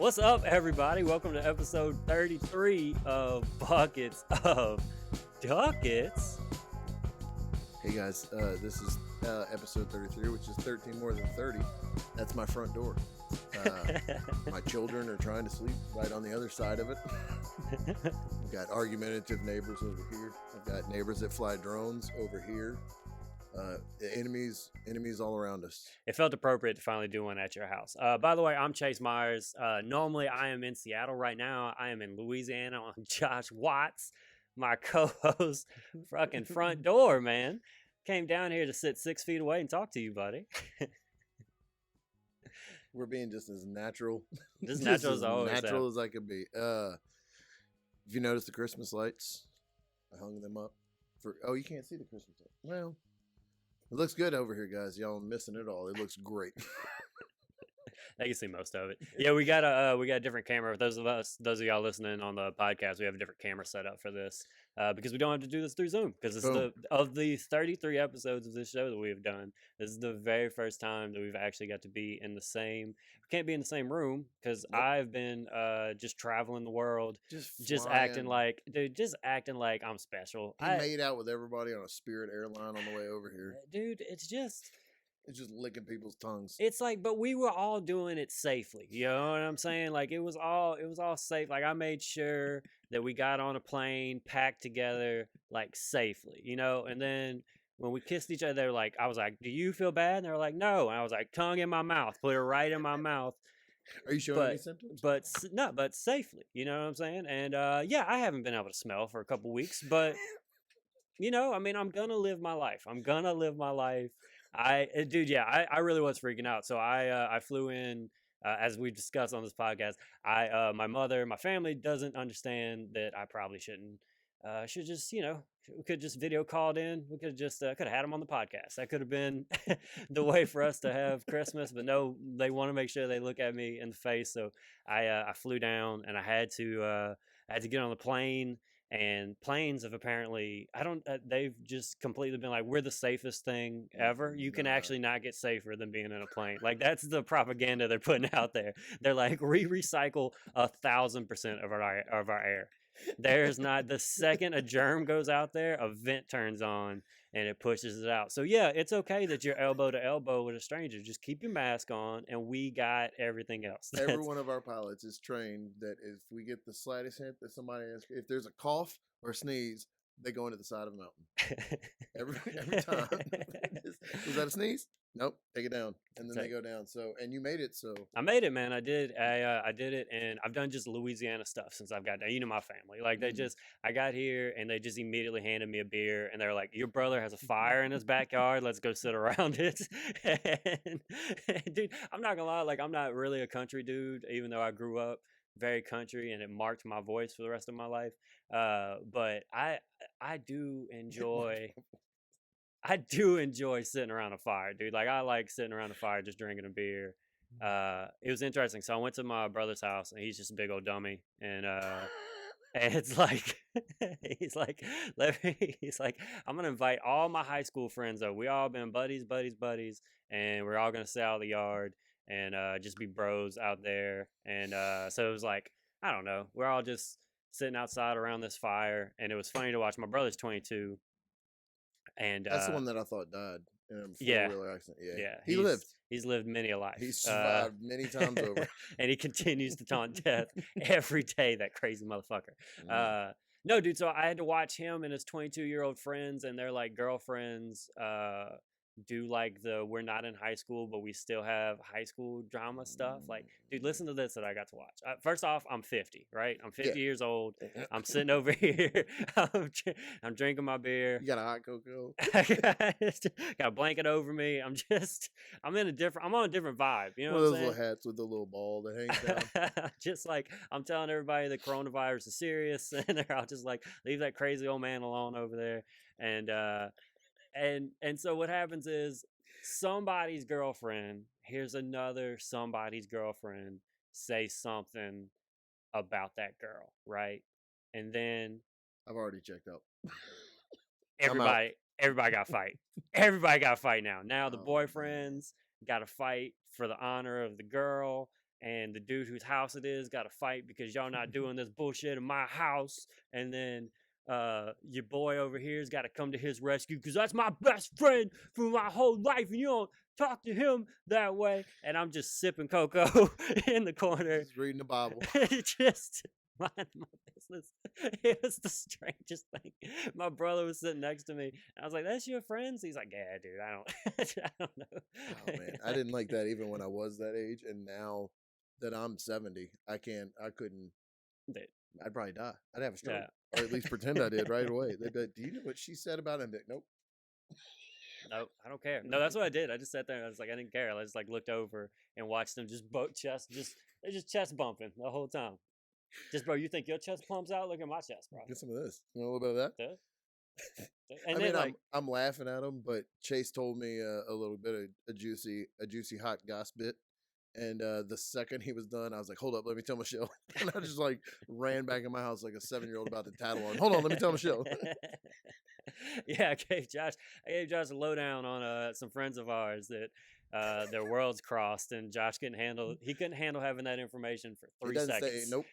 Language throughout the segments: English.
What's up, everybody? Welcome to episode 33 of Buckets of Duckets. Hey guys, this is episode 33, which is 13 more than 30. That's my front door. My children are trying to sleep right on the other side of it. I've got argumentative neighbors over here. I've got neighbors that fly drones over here. Enemies all around us. It felt appropriate to finally do one at your house. By the way, I'm Chase Myers. Normally, I am in Seattle right now. I am in Louisiana on Josh Watts, my co-host. Fucking front door, man. Came down here to sit 6 feet away and talk to you, buddy. We're being just as natural. Just natural as always. Natural as I could be. If you notice the Christmas lights, I hung them up for. Oh, you can't see the Christmas lights. Well, it looks good over here, guys. Y'all missing it all. It looks great. I can see most of it. Yeah, we got a different camera. Those of y'all listening on the podcast, we have a different camera set up for this because we don't have to do this through Zoom. Because it's of the 33 episodes of this show that we have done, this is the very first time that we've actually got to be in the same. We can't be in the same room because I've been just traveling the world, just acting like I'm special. He made out with everybody on a Spirit Airline on the way over here, dude. It's just licking people's tongues. It's like, but we were all doing it safely. You know what I'm saying? Like it was all safe. Like I made sure that we got on a plane, packed together, like safely, you know? And then when we kissed each other, I was like, do you feel bad? And they were like, no. And I was like, tongue in my mouth, put it right in my mouth. Are you showing any symptoms? But safely, you know what I'm saying? And yeah, I haven't been able to smell for a couple weeks, but you know, I mean, I'm gonna live my life. I really was freaking out. So I flew in, as we discussed on this podcast. My family doesn't understand that I probably should just, you know, we could just video called in. We could just could have had them on the podcast. That could have been the way for us to have Christmas. But no, they want to make sure they look at me in the face. So I flew down and I had to get on the plane. And planes have apparently, they've just completely been like, we're the safest thing ever. You can actually not get safer than being in a plane. Like, that's the propaganda they're putting out there. They're like, we recycle 1,000% of our air. There's not, the second a germ goes out there, a vent turns on and it pushes it out. So yeah, it's okay that you're elbow to elbow with a stranger. Just keep your mask on and we got everything else. Every one of our pilots is trained that if we get the slightest hint that somebody has, if there's a cough or sneeze, they go into the side of the mountain. Every time. Was that a sneeze? Nope. Take it down. And then they go down. So, and you made it. So I made it, man. I did it. And I've done just Louisiana stuff since I've got there. You know, my family, like I got here and they just immediately handed me a beer and they're like, your brother has a fire in his backyard. Let's go sit around it. And dude, I'm not gonna lie. Like, I'm not really a country dude, even though I grew up very country and it marked my voice for the rest of my life. But I do enjoy sitting around a fire, dude. Like, I like sitting around a fire, just drinking a beer. It was interesting. So I went to my brother's house, and he's just a big old dummy. And it's like, he's like, I'm gonna invite all my high school friends over. We all been buddies, and we're all gonna sit out in the yard and just be bros out there. And so it was like, I don't know, we're all just sitting outside around this fire, and it was funny to watch. My brother's 22. And that's the one that I thought died in a four-wheeler accident. Yeah. He's lived many a life. He's survived many times over. And he continues to taunt death every day, that crazy motherfucker. No, dude, so I had to watch him and his 22-year-old friends and their, like, girlfriends do, like, we're not in high school, but we still have high school drama stuff. Like, dude, listen to this that I got to watch. First off, I'm 50, right? I'm 50 years old. I'm sitting over here. I'm drinking my beer. You got a hot cocoa? Got a blanket over me. I'm on a different vibe. You know what I'm saying? One of those little hats with the little ball that hangs down. Just like, I'm telling everybody the coronavirus is serious, and they're all just like, leave that crazy old man alone over there. And so what happens is somebody's girlfriend hears another somebody's girlfriend say something about that girl, right? And then I've already checked out. Everybody got to fight. Everybody got to fight now. Now the boyfriends got to fight for the honor of the girl. and the dude whose house it is got to fight because y'all not doing this bullshit in my house. And then your boy over here's got to come to his rescue because that's my best friend for my whole life, and you don't talk to him that way. And I'm just sipping cocoa in the corner, Just reading the Bible. just minding my business. It was the strangest thing. My brother was sitting next to me, and I was like, "That's your friends?" He's like, "Yeah, dude, I don't, I don't know." Oh man, I didn't like that even when I was that age, and now that I'm 70, I couldn't. Dude, I'd probably die. I'd have a stroke, yeah. or at least pretend I did right away. They'd be like, "Do you know what she said about him?" Like, nope. No, I don't care. No, that's what I did. I just sat there and I was like, I didn't care. I just like looked over and watched them just they're just chest bumping the whole time. Just, bro, you think your chest pumps out? Look at my chest, bro. Get some of this. You want a little bit of that? Duh. And I then mean, like, I'm laughing at him, but Chase told me a little bit of a juicy hot goss bit, and the second he was done, I was like, "Hold up, let me tell Michelle," and I just like ran back in my house like a 7-year-old about to tattle on. Hold on, let me tell Michelle. yeah, I gave Josh a lowdown on some friends of ours that their worlds crossed, and Josh he couldn't handle having that information for He 3 doesn't say seconds. nope.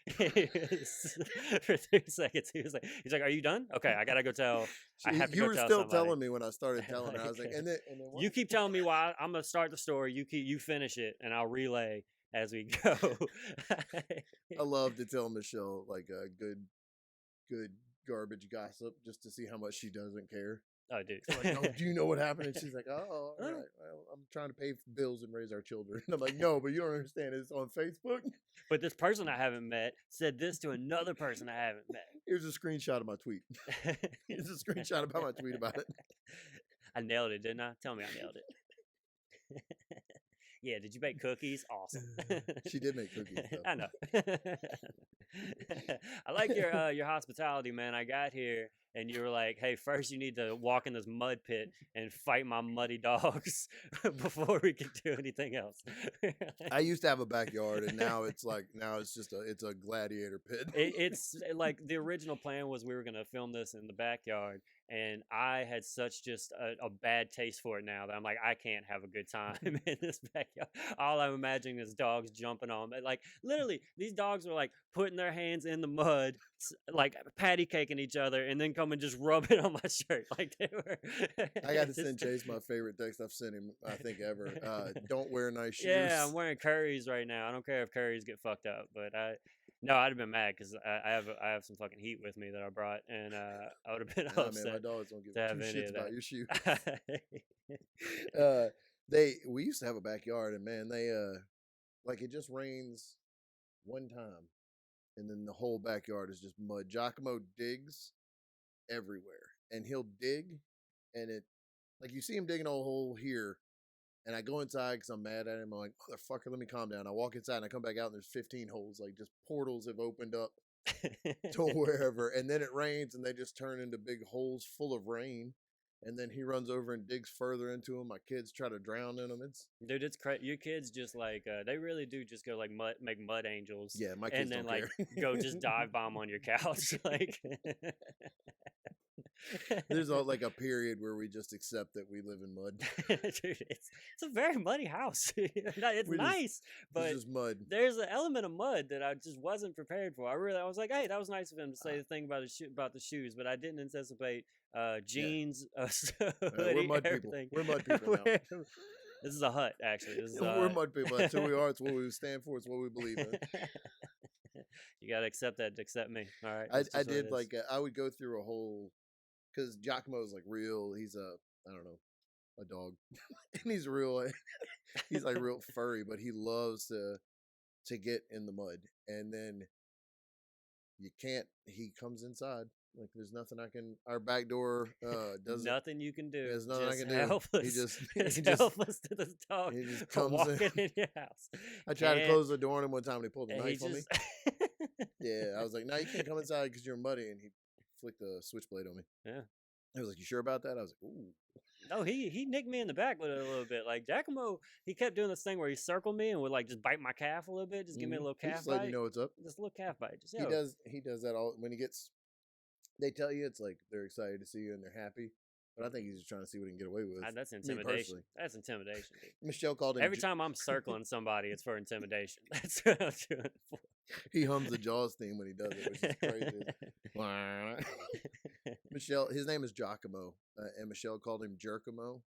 For 3 seconds, he's like, "Are you done? Okay, I gotta go tell. I have to You go were tell still somebody." telling me when I started telling her. I was like, and then what? You keep telling me why. I'm gonna start the story. You finish it, and I'll relay as we go. I love to tell Michelle like a good garbage gossip just to see how much she doesn't care. Oh, dude. Like, "Oh, do you know what happened?" And she's like, "Oh, all right. Well, I'm trying to pay bills and raise our children." And I'm like, "No, but you don't understand. It's on Facebook." But this person I haven't met said this to another person I haven't met. Here's a screenshot of my tweet. Here's a screenshot about my tweet about it. I nailed it, didn't I? Tell me I nailed it. Yeah, did you bake cookies? Awesome. She did make cookies, though. I know. I like your hospitality, man. I got here and you were like, "Hey, first you need to walk in this mud pit and fight my muddy dogs before we can do anything else." I used to have a backyard, and now it's just it's a gladiator pit. It's like the original plan was we were gonna film this in the backyard, and I had such just a bad taste for it now that I'm like, I can't have a good time in this backyard. All I'm imagining is dogs jumping on me. Like literally, these dogs were like putting their hands in the mud, like patty caking each other, and then come and just rub it on my shirt. Like they were. I got to send Chase my favorite text I've sent him, I think, ever. Don't wear nice shoes. Yeah, I'm wearing Currys right now. I don't care if Currys get fucked up, but no, I'd have been mad because I have some fucking heat with me that I brought, and I would have been upset. Man, my dogs don't give to have two any shits of about that. your shoes. We used to have a backyard, and man, they like it just rains one time, and then the whole backyard is just mud. Giacomo digs everywhere, and he'll dig, and it like you see him digging a hole here, and I go inside because I'm mad at him. I'm like, "Motherfucker, let me calm down." I walk inside, and I come back out, and there's 15 holes, like just portals have opened up to wherever, and then it rains, and they just turn into big holes full of rain. And then he runs over and digs further into them. My kids try to drown in them. Dude, it's crazy. Your kids just like they really do just go like make mud angels. Yeah, my kids and then don't like care. go just dive bomb on your couch. Like There's like a period where we just accept that we live in mud. Dude, it's a very muddy house. It's nice, but it's just mud. There's an element of mud that I just wasn't prepared for. I was like, hey, that was nice of him to say the thing about the shoes, but I didn't anticipate jeans, we're mud people. We're mud people now. This is a hut, actually. We're mud people. That's who we are. It's what we stand for. It's what we believe in. You gotta accept that to accept me. All right. I did like I would go through a whole because Giacomo's like real. He's I don't know, a dog, and he's real. He's like real furry, but he loves to get in the mud, and then you can't. He comes inside. Like there's nothing I can. Our back door doesn't. Nothing you can do. There's nothing I can helpless. do. He just helpless to this dog. He just comes walking in your house. I tried to close the door on him one time, and he pulled a knife on me. me. Yeah, I was like, "No, you can't come inside because you're muddy," and he flicked a switchblade on me. Yeah. I was like, "You sure about that?" I was like, "Ooh." No, he nicked me in the back with it a little bit. Like Giacomo, he kept doing this thing where he circled me and would like just bite my calf a little bit, just give me a little calf just bite. letting you know what's up. Just a little calf bite. Just, He does that all when he gets. They tell you it's like they're excited to see you and they're happy, But I think he's just trying to see what he can get away with. That's Me intimidation. personally. That's intimidation, dude. Michelle called him. Every time I'm circling somebody, it's for intimidation. That's what I'm doing it for. He hums the Jaws theme when he does it, which is crazy. Michelle, his name is Giacomo, and Michelle called him Jerkamo.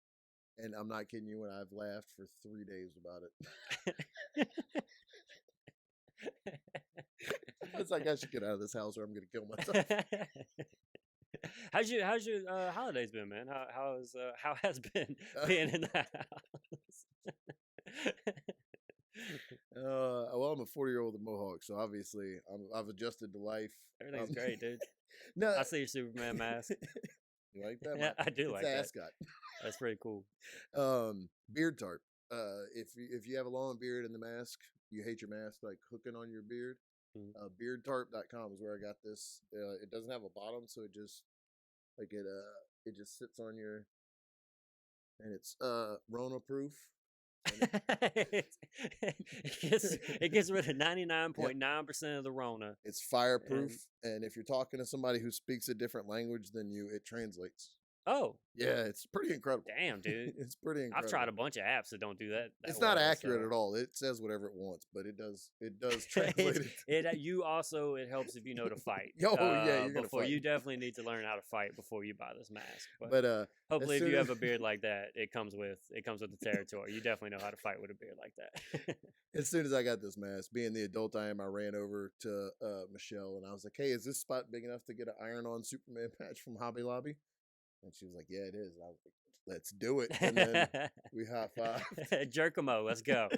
And I'm not kidding you when I've laughed for 3 days about it. It's like I should get out of this house or I'm going to kill myself. How's your holidays been, man? How has been being in the house? Well, I'm a 40-year-old with a mohawk, so obviously I've adjusted to life. Everything's great, dude. No, I see your Superman mask. You like that? Yeah, I do it's like an that. ascot. That's pretty cool. Beard tarp. If you have a long beard in the mask, you hate your mask like hooking on your beard. Beardtarp.com is where I got this. It doesn't have a bottom, so it just it just sits on your, and it's Rona proof. It gets rid of 99.9% of the Rona. It's fireproof, and if you're talking to somebody who speaks a different language than you, it translates. Oh, yeah, it's pretty incredible. Damn, dude. It's pretty incredible. I've tried a bunch of apps that don't do that. It's not accurate at all. It says whatever it wants, but it does translate it. It helps if you know to fight. Oh yeah, you're before fight. You definitely need to learn how to fight before you buy this mask. But hopefully, if you have a beard like that, it comes with the territory. You definitely know how to fight with a beard like that. As soon as I got this mask, being the adult I am, I ran over to Michelle and I was like, "Hey, is this spot big enough to get an iron-on Superman patch from Hobby Lobby?" And she was like, "Yeah, it is." And I was like, "Let's do it." And then we high-fived. Jerkamo, let's go.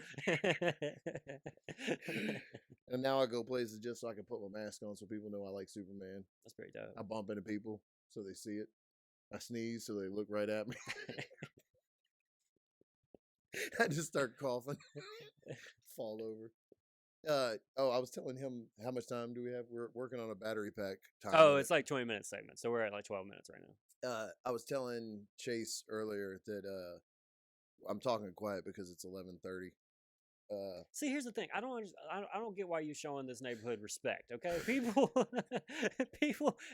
And now I go places just so I can put my mask on so people know I like Superman. That's pretty dope. I bump into people so they see it. I sneeze so they look right at me. I just start coughing. Fall over. I was telling him, how much time do we have? We're working on a battery pack time. Oh, it's like 20-minute segment, so we're at like 12 minutes right now. I was telling Chase earlier that I'm talking quiet because it's 11:30. See, here's the thing. I don't get why you're showing this neighborhood respect. Okay, people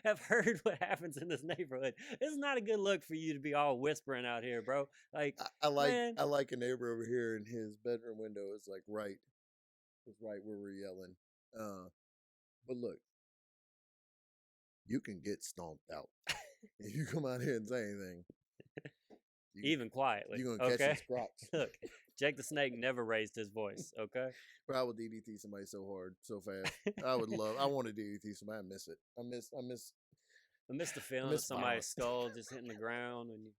have heard what happens in this neighborhood. It's not a good look for you to be all whispering out here, bro. Like I like a neighbor over here, and his bedroom window is like right where we're yelling. But look, you can get stomped out if you come out here and say anything. Even quietly. You're gonna catch these crocs. Look, Jake the Snake never raised his voice. Okay. Bro, I would DDT somebody so hard, so fast. I want to DDT somebody. I miss it. I miss the feeling of somebody's skull just hitting the ground when you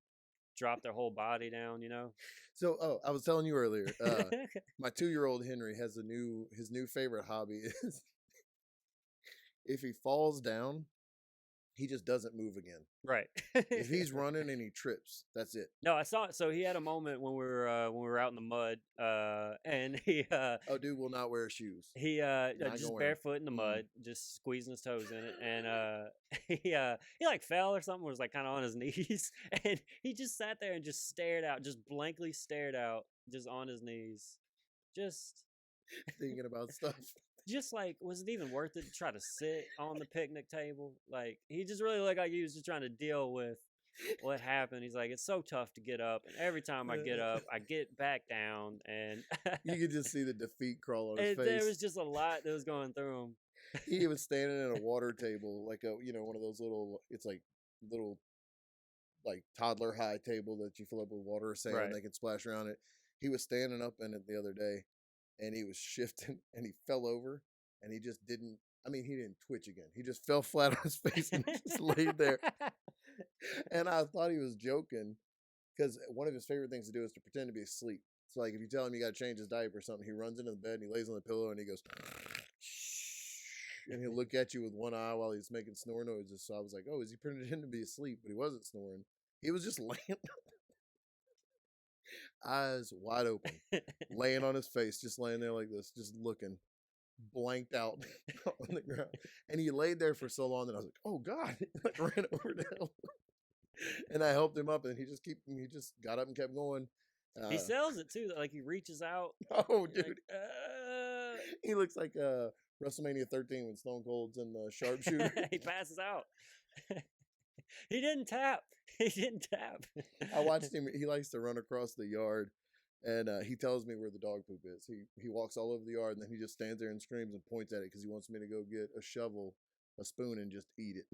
drop their whole body down, you know? So, I was telling you earlier, my 2-year-old Henry has his new favorite hobby is if he falls down, he just doesn't move again. Right. If he's running and he trips, that's it. No, I saw it. So he had a moment when we were out in the mud, and he dude will not wear shoes. He just barefoot in the mud, just squeezing his toes in it, and he like fell or something, was like kind of on his knees, and he just sat there and just stared out, just blankly stared out, just on his knees, just thinking about stuff. Just like, was it even worth it to try to sit on the picnic table? Like, he just really looked like he was just trying to deal with what happened. He's like, it's so tough to get up, and every time I get up, I get back down, and you could just see the defeat crawl on his face. There was just a lot that was going through him. He was standing at a water table, like one of those little like toddler high table that you fill up with water or sand and they can splash around it. He was standing up in it the other day. And he was shifting, and he fell over, and he just didn't. I mean, he didn't twitch again. He just fell flat on his face and just laid there. And I thought he was joking, because one of his favorite things to do is to pretend to be asleep. So, like, if you tell him you got to change his diaper or something, he runs into the bed and he lays on the pillow and he goes, and he'll look at you with one eye while he's making snore noises. So I was like, oh, is he pretending to be asleep? But he wasn't snoring. He was just laying. Eyes wide open, laying on his face, just laying there like this, just looking, blanked out on the ground. And he laid there for so long that I was like, "Oh God!" I ran over to him, and I helped him up, and he just got up and kept going. He sells it too. Like, he reaches out. Oh, dude, like, he looks like WrestleMania 13 when Stone Cold's in the sharpshooter. He passes out. He didn't tap. He didn't tap. I watched him. He likes to run across the yard, and he tells me where the dog poop is. He walks all over the yard, and then he just stands there and screams and points at it because he wants me to go get a shovel, a spoon, and just eat it.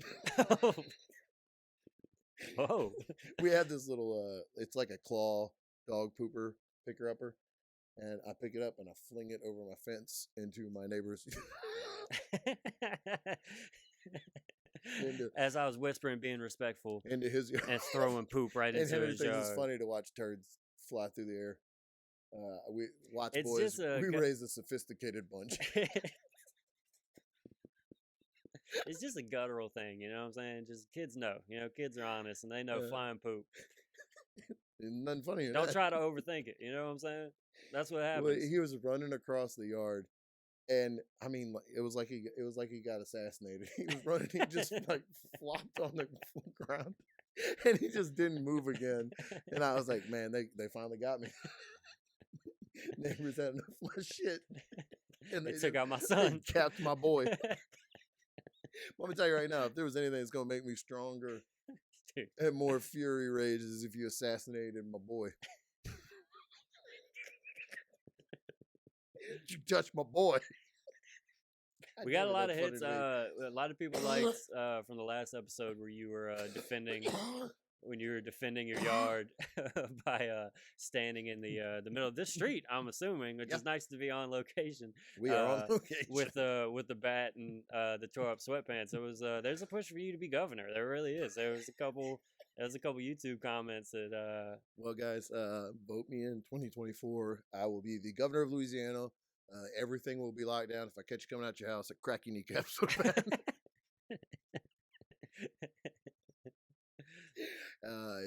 Whoa. We have this little. It's like a claw dog pooper picker upper, and I pick it up and I fling it over my fence into my neighbor's. As I was whispering, being respectful, into his yard. and throwing poop right And into Henry his thinks yard. it's funny to watch turds fly through the air. We Watts It's boys. just We raise a sophisticated bunch. It's just a guttural thing, you know what I'm saying? Just kids know, kids are honest and they know Yeah. flying poop. Nothing funny. Don't try to overthink it. You know what I'm saying? That's what happens. Well, he was running across the yard, and I mean, it was like he got assassinated. He was running. He just like flopped on the ground, and he just didn't move again. And I was like, man, they finally got me. Neighbors had enough of my shit, and They took out my they son. capped my boy. Let me tell you right now, if there was anything that's gonna make me stronger Dude. and more fury rage, is if you assassinated my boy. You touched my boy. We got a lot of hits. A lot of people liked from the last episode where you were defending your yard by standing in the middle of this street. I'm assuming, which is nice to be on location. We are on location with the bat and the tore up sweatpants. It was there's a push for you to be governor. There really is. There's a couple YouTube comments that well, guys, vote me in 2024. I will be the governor of Louisiana. Everything will be locked down. If I catch you coming out your house, I crack your kneecaps with a bat.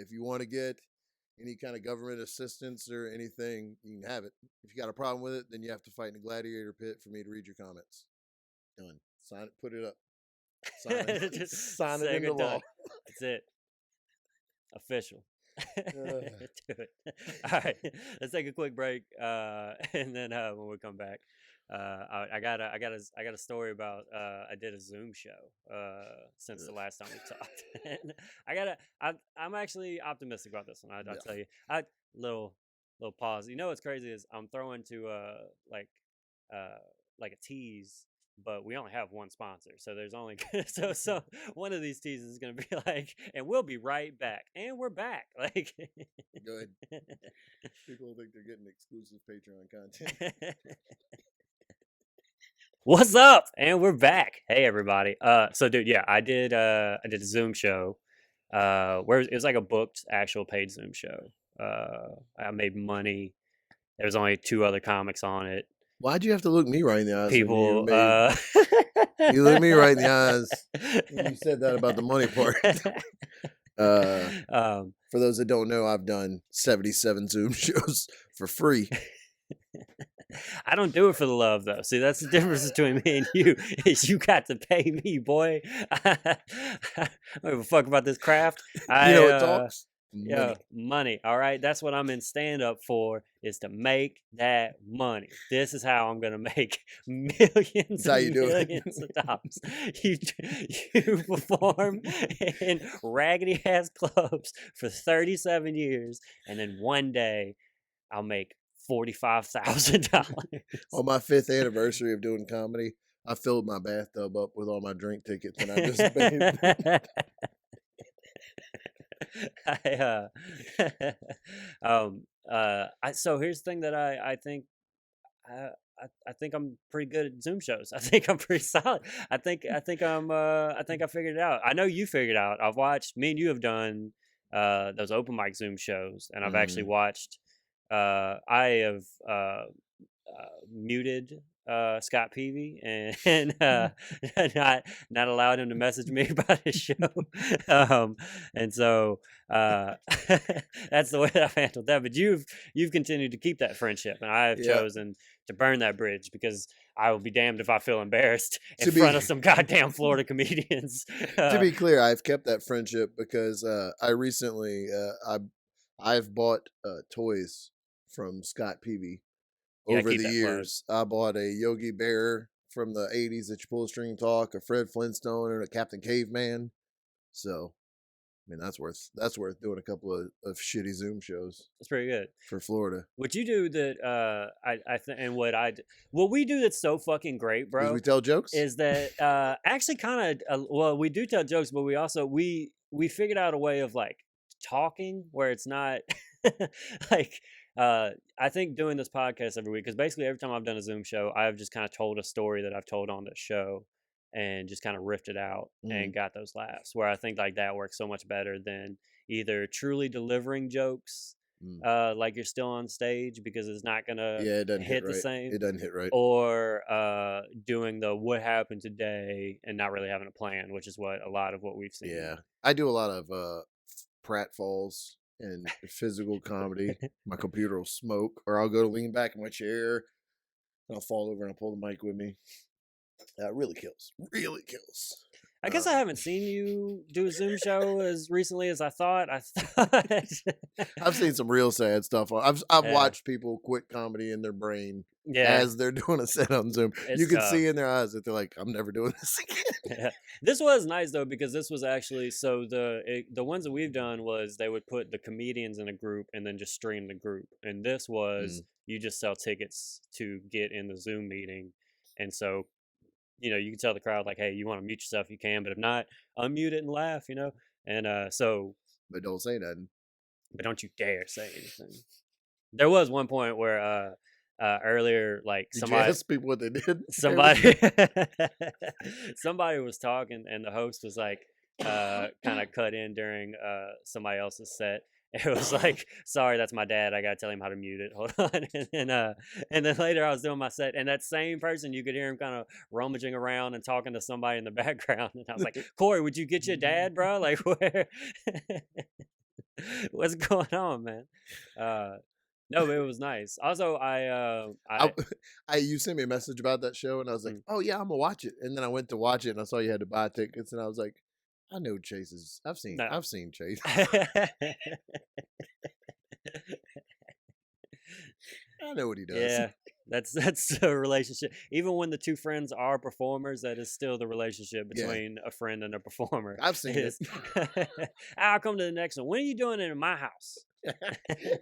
If you want to get any kind of government assistance or anything, you can have it. If you got a problem with it, then you have to fight in a gladiator pit for me to read your comments. Done. Sign it. Put it up. Sign it. Just Sign it say into good law. done. That's it. Official. Do it. All right, let's take a quick break, and then when we come back, I got a story about I did a Zoom show since the last time we talked. I'm actually optimistic about this one. I'll tell you. Little pause. You know what's crazy is I'm throwing to like a tease. But we only have one sponsor, so there's only so one of these teases is gonna be like, and we'll be right back, and we're back. Like, go ahead. People think they're getting exclusive Patreon content. What's up? And we're back. Hey everybody. So dude, yeah, I did a Zoom show, where it was like a booked actual paid Zoom show. I made money. There was only 2 other comics on it. Why'd you have to look me right in the eyes? People, you looked me right in the eyes when you said that about the money part. For those that don't know, I've done 77 Zoom shows for free. I don't do it for the love, though. See, that's the difference between me and you. Is you got to pay me, boy. I don't give a fuck about this craft. You know what talks? Money. Yeah, money. All right, that's what I'm in stand up for, is to make that money. This is how I'm gonna make millions and millions of dollars. You perform in raggedy ass clubs for 37 years, and then one day I'll make $45,000. On my 5th anniversary of doing comedy, I filled my bathtub up with all my drink tickets, and I just paid. So here's the thing that I think I think I'm pretty good at Zoom shows. I think I'm pretty solid. I think I figured it out. I know you figured it out. I've watched, me and you have done those open mic Zoom shows, and I've actually watched. I have muted Scott Peavy and not allowed him to message me about his show. And so that's the way that I've handled that. But you've continued to keep that friendship, and I have chosen to burn that bridge, because I will be damned if I feel embarrassed in front of some goddamn Florida comedians. To be clear, I've kept that friendship because I recently I've bought toys from Scott Peavy. Over the years, I bought a Yogi Bear from the 80s that you pull a string talk, a Fred Flintstone, and a Captain Caveman. So mean, that's worth doing a couple of shitty Zoom shows It's pretty good. for Florida. What you do that I think, and what we do that's so fucking great, Because bro, we tell jokes. is that actually kind of well, we do tell jokes, but we also we figured out a way of like talking where it's not like I think doing this podcast every week, because basically every time I've done a Zoom show, I've just kind of told a story that I've told on the show and just kind of riffed it out and got those laughs, where I think like that works so much better than either truly delivering jokes like you're still on stage, because it's not gonna Yeah, it doesn't hit right. the same. It doesn't hit right. Or doing the what happened today and not really having a plan, which is what a lot of what we've seen. Yeah, I do a lot of pratfalls and physical comedy. My computer will smoke, or I'll go to lean back in my chair, and I'll fall over and I'll pull the mic with me. That really kills. Really kills. I guess I haven't seen you do a Zoom show as recently as I thought. I thought I've seen some real sad stuff. I've Yeah. watched people quit comedy in their brain yeah, as they're doing a set on Zoom. It's You can tough. see in their eyes that they're like, "I'm never doing this again." Yeah. This was nice though, because this was actually so the ones that we've done was they would put the comedians in a group and then just stream the group, and this was you just sell tickets to get in the Zoom meeting, and so you know you can tell the crowd like, hey, you want to mute yourself, you can, but if not, unmute it and laugh, you know, and so But don't say nothing. but don't you dare say anything. There was one point where earlier, like Did somebody you ask people what they did? somebody was talking and the host was like kind of cut in during somebody else's set. It was like, sorry, that's my dad, I gotta tell him how to mute it, hold on. And then later I was doing my set, and that same person, you could hear him kind of rummaging around and talking to somebody in the background, and I was like, Corey, would you get your dad, bro? Like, where what's going on, man? No, but it was nice. Also, you sent me a message about that show, and I was like, "Oh yeah, I'm gonna watch it." And then I went to watch it, and I saw you had to buy tickets, and I was like, "I know Chase's. I've seen Chase. I know what he does." Yeah, that's a relationship. Even when the two friends are performers, that is still the relationship between a friend and a performer. I've seen it. I'll come to the next one. When are you doing it in my house?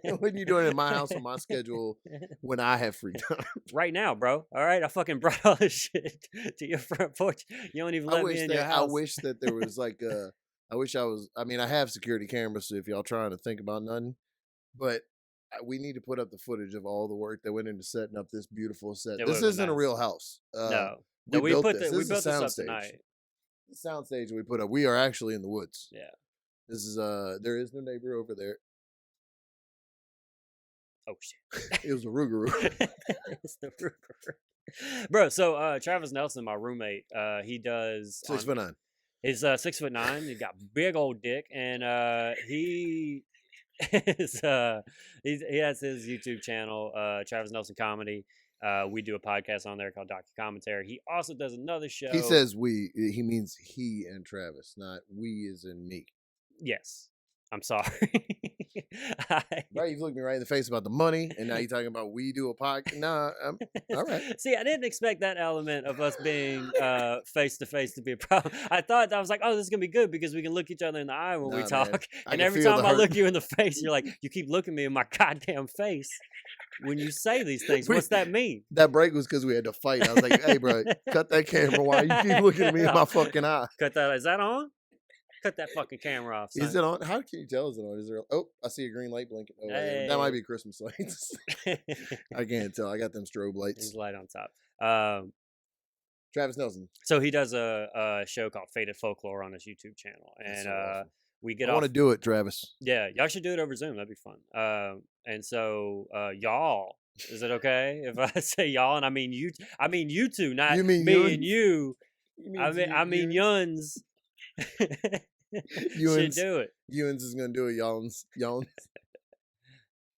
When are you doing it in my house on my schedule when I have free time? Right now, bro. All right, I fucking brought all this shit to your front porch. You don't even let me in your house. I wish that there was like I mean, I have security cameras, so if y'all trying to think about nothing, but we need to put up the footage of all the work that went into setting up this beautiful set. This isn't a real house. No, we built this. We This built is a this up soundstage. tonight. The soundstage we put up. We are actually in the woods. Yeah. This is there is no neighbor over there. Oh shit! It was a Rougarou. It's the Rougarou. Bro, so Travis Nelson, my roommate, he does 6'9". He's 6'9". He got big old dick, and he is he has his YouTube channel, Travis Nelson Comedy. We do a podcast on there called Docu Commentary. He also does another show. He says we. He means he and Travis, not we as in me. Yes. I'm sorry. Right, you've looked me right in the face about the money, and now you're talking about we do a podcast. Nah, all right. See, I didn't expect that element of us being face to face to be a problem. I was like, oh, this is gonna be good because we can look each other in the eye when we talk. Man, and every time I look you in the face, you're like, you keep looking me in my goddamn face when you say these things. What's that mean? That break was because we had to fight. I was like, hey, bro, cut that camera while you keep looking at me in my fucking eye. Cut that. Is that on? Cut that fucking camera off. Son. Is it on? How can you tell? Is it on? Is there? Oh, I see a green light blinking. Oh, hey. That might be Christmas lights. I can't tell. I got them strobe lights. There's light on top. Travis Nelson. So he does a show called Faded Folklore on his YouTube channel, and so awesome. We get. I want to do it, Travis. Yeah, y'all should do it over Zoom. That'd be fun. And so y'all. Is it okay if I say y'all and I mean you? I mean you two, not you mean me Yuns? And you. I mean Yuns. Should do it. Ewans is gonna do it, Yawns.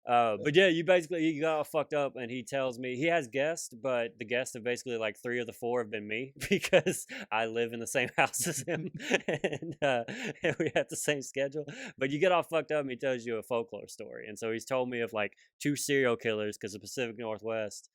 But yeah, you got all fucked up, and he tells me he has guests, but the guests have basically like 3 of the 4 have been me because I live in the same house as him, and we have the same schedule. But you get all fucked up, and he tells you a folklore story, and so he's told me of like 2 serial killers because the Pacific Northwest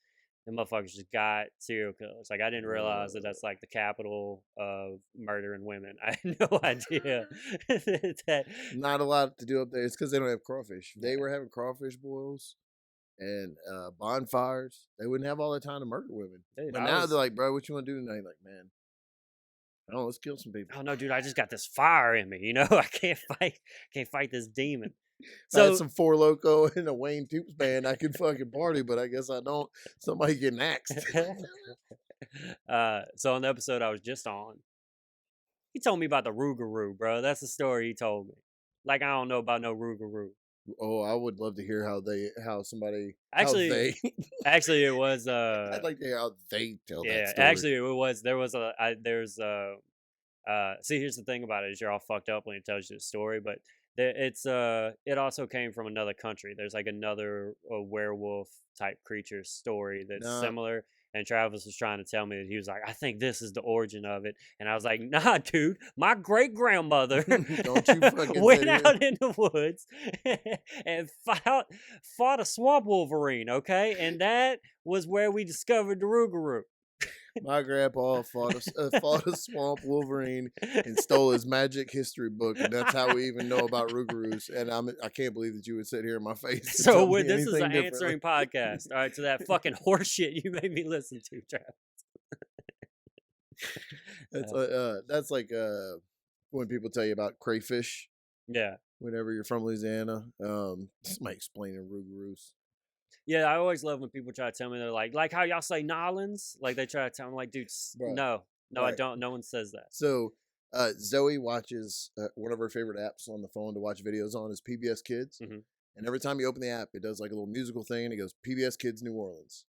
the motherfuckers just got serial killers. Like I didn't realize that that's like the capital of murdering women. I had no idea that. Not a lot to do up there. It's because they don't have crawfish. If they Yeah. were having crawfish boils and bonfires, they wouldn't have all the time to murder women. Dude, But I now was. they're like, bro, what you want to do tonight? Like, man, oh, let's kill some people. Oh no, dude! I just got this fire in me. You know, I can't fight this demon. If I had So some Four Loco and a Wayne Toops band, I could fucking party, but I guess I don't. Somebody getting axed. so on the episode I was just on, he told me about the Rougarou, bro. That's the story he told me. Like I don't know about no Rougarou. Oh, I would love to hear how Actually, actually, it was I'd like to hear how they tell that yeah. story. Actually, it was there was a there's see, here's the thing about it is you're all fucked up when he tells you the story, but it also came from another country. There's like another werewolf type creature story that's Nah. similar. And Travis was trying to tell me that he was like, I think this is the origin of it. And I was like, nah, dude, my great grandmother Don't you fucking went sit here. out in the woods and fought a swamp wolverine, okay? And that was where we discovered the Rougarou. My grandpa fought a swamp wolverine and stole his magic history book, and that's how we even know about Rougarous. And I can't believe that you would sit here in my face. And So tell me this is anything an differently. answering podcast, all right, to that fucking horse shit you made me listen to, Travis. That's like when people tell you about crayfish. Yeah. Whenever you're from Louisiana, this might explain Rougarous. Yeah, I always love when people try to tell me they're like how y'all say Nolans? Like they try to tell me like, dude, Right. no, I Right. don't. No one says that. So Zoe watches one of her favorite apps on the phone to watch videos on is PBS Kids. Mhm. And every time you open the app, it does like a little musical thing and it goes PBS Kids New Orleans.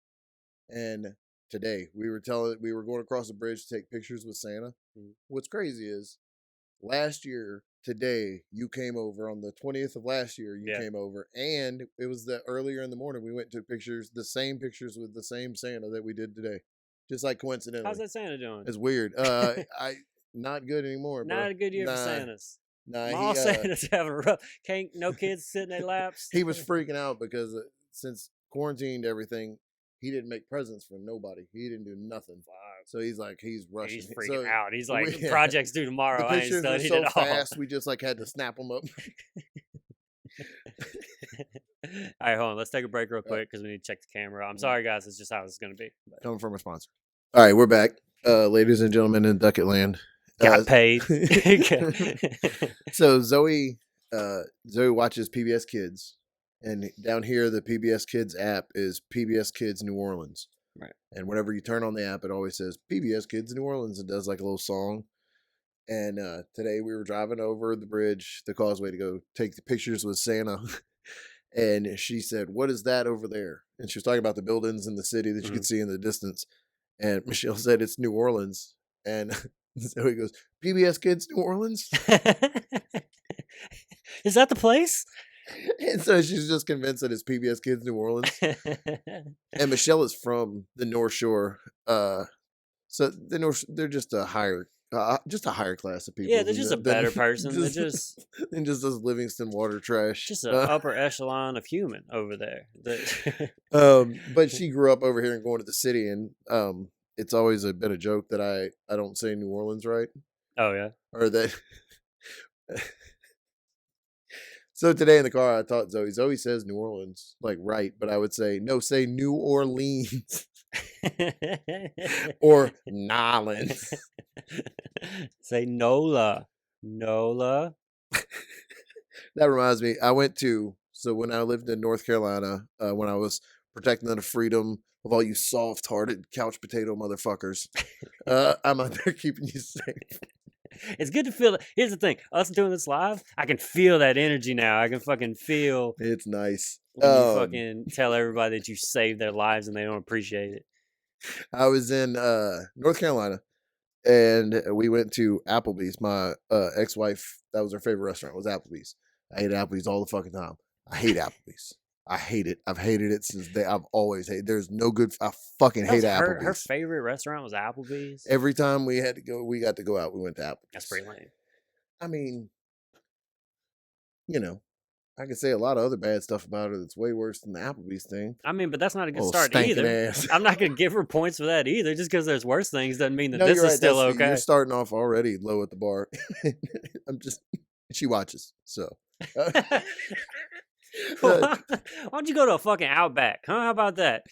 And today we were going across the bridge to take pictures with Santa. Mhm. What's crazy is last year, today, you came over on the 20th of last year. You Yeah. came over, and it was earlier in the morning. We went and took the same pictures with the same Santa that we did today, just like coincidentally. How's that Santa doing? It's weird. Not good anymore, bro. Not a good year for Santas. Nah, All Santas having a rough. No kids sit in their laps. he was freaking out because since quarantined everything, he didn't make presents for nobody. He didn't do nothing. So he's rushing. He's freaking out. He's like, yeah. project's due tomorrow. The I ain't pictures were studied so at all. fast, we just had to snap them up. All right, hold on. Let's take a break real quick because we need to check the camera. I'm sorry, guys. It's just how it's going to be. But Coming from a sponsor. All right, we're back, ladies and gentlemen in Ducket Land. got paid. So Zoe watches PBS Kids, and down here the PBS Kids app is PBS Kids New Orleans. Right. And whenever you turn on the app, it always says PBS Kids New Orleans. It does like a little song. And today we were driving over the bridge, the causeway, to go take the pictures with Santa. And she said, "What is that over there?" And she was talking about the buildings in the city that you could see in the distance. And Michelle said, "It's New Orleans." And so he goes, "PBS Kids New Orleans?" Is that the place? And so she's just convinced that it's PBS Kids New Orleans. And Michelle is from the North Shore. So they're just a higher class of people. Yeah, they're just a better person. They're just than just this Livingston water trash. Just an upper echelon of human over there. But she grew up over here and going to the city, and it's always been a joke that I don't say New Orleans right. Oh yeah, or that. So today in the car, I taught Zoe says New Orleans right, but I would say no, say New Orleans or Nolans. Say Nola. That reminds me, when I lived in North Carolina, when I was protecting the freedom of all you soft-hearted couch potato motherfuckers, I'm out there keeping you safe. It's good to feel that. Here's the thing. Us doing this live, I can feel that energy now. I can fucking feel. It's nice. When you fucking tell everybody that you saved their lives and they don't appreciate it. I was in North Carolina, and we went to Applebee's. My ex-wife, that was her favorite restaurant, was Applebee's. I ate Applebee's all the fucking time. I hate Applebee's. I hate it. I've hated it since I've always hated. There's no good. I fucking hate Applebee's. Her favorite restaurant was Applebee's. Every time we got to go out. We went to Applebee's. That's pretty lame. I mean, I can say a lot of other bad stuff about her that's way worse than the Applebee's thing. I mean, but that's not a good Oh, start stinking either. ass. I'm not going to give her points for that either. Just because there's worse things doesn't mean that No, this you're is right. still You're okay. starting off already low at the bar. I'm just. She watches, so. Why don't you go to a fucking Outback? Huh? How about that?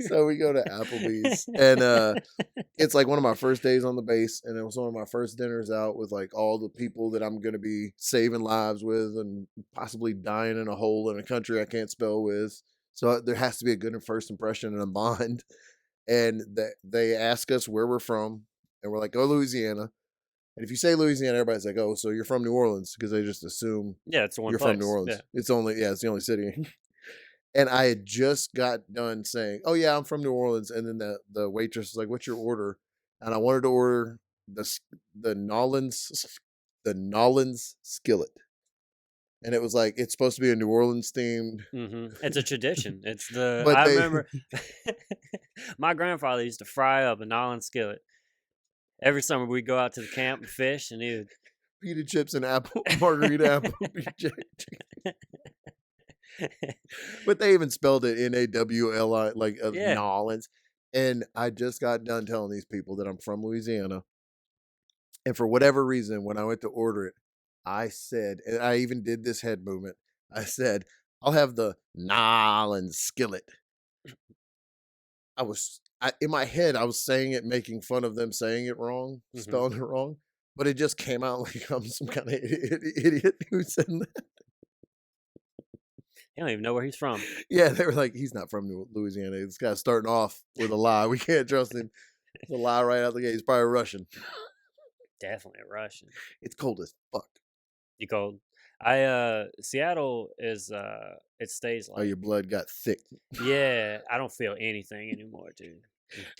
So we go to Applebee's, and it's like one of my first days on the base, and it was one of my first dinners out with like all the people that I'm going to be saving lives with and possibly dying in a hole in a country I can't spell with. So there has to be a good first impression and a bond. And they ask us where we're from, and we're like, "Oh, Louisiana." And if you say Louisiana, everybody's like, "Oh, so you're from New Orleans," because they just assume it's the one you're place. from New Orleans. Yeah. It's the only city. And I had just got done saying, "Oh yeah, I'm from New Orleans," and then the waitress was like, "What's your order?" And I wanted to order the Nolans skillet, and it was like it's supposed to be a New Orleans themed. It's a tradition. It's the But I they- remember my grandfather used to fry up a Nolan skillet. Every summer we'd go out to the camp and fish, and he would pita chips and apple margarita apple. But they even spelled it Nawli, like Yeah. Nolans. And I just got done telling these people that I'm from Louisiana. And for whatever reason, when I went to order it, I said, and I even did this head movement. I said, "I'll have the Nolans skillet." In my head, I was saying it, making fun of them saying it wrong, spelling it wrong. But it just came out like I'm some kind of idiot who said that. He don't even know where he's from. Yeah, they were like, "He's not from Louisiana. This guy's starting off with a lie. We can't trust him. It's a lie right out the gate. He's probably Russian." Definitely a Russian. It's cold as fuck. You cold? Seattle is it stays like. Oh, your blood got thick. Yeah, I don't feel anything anymore, dude.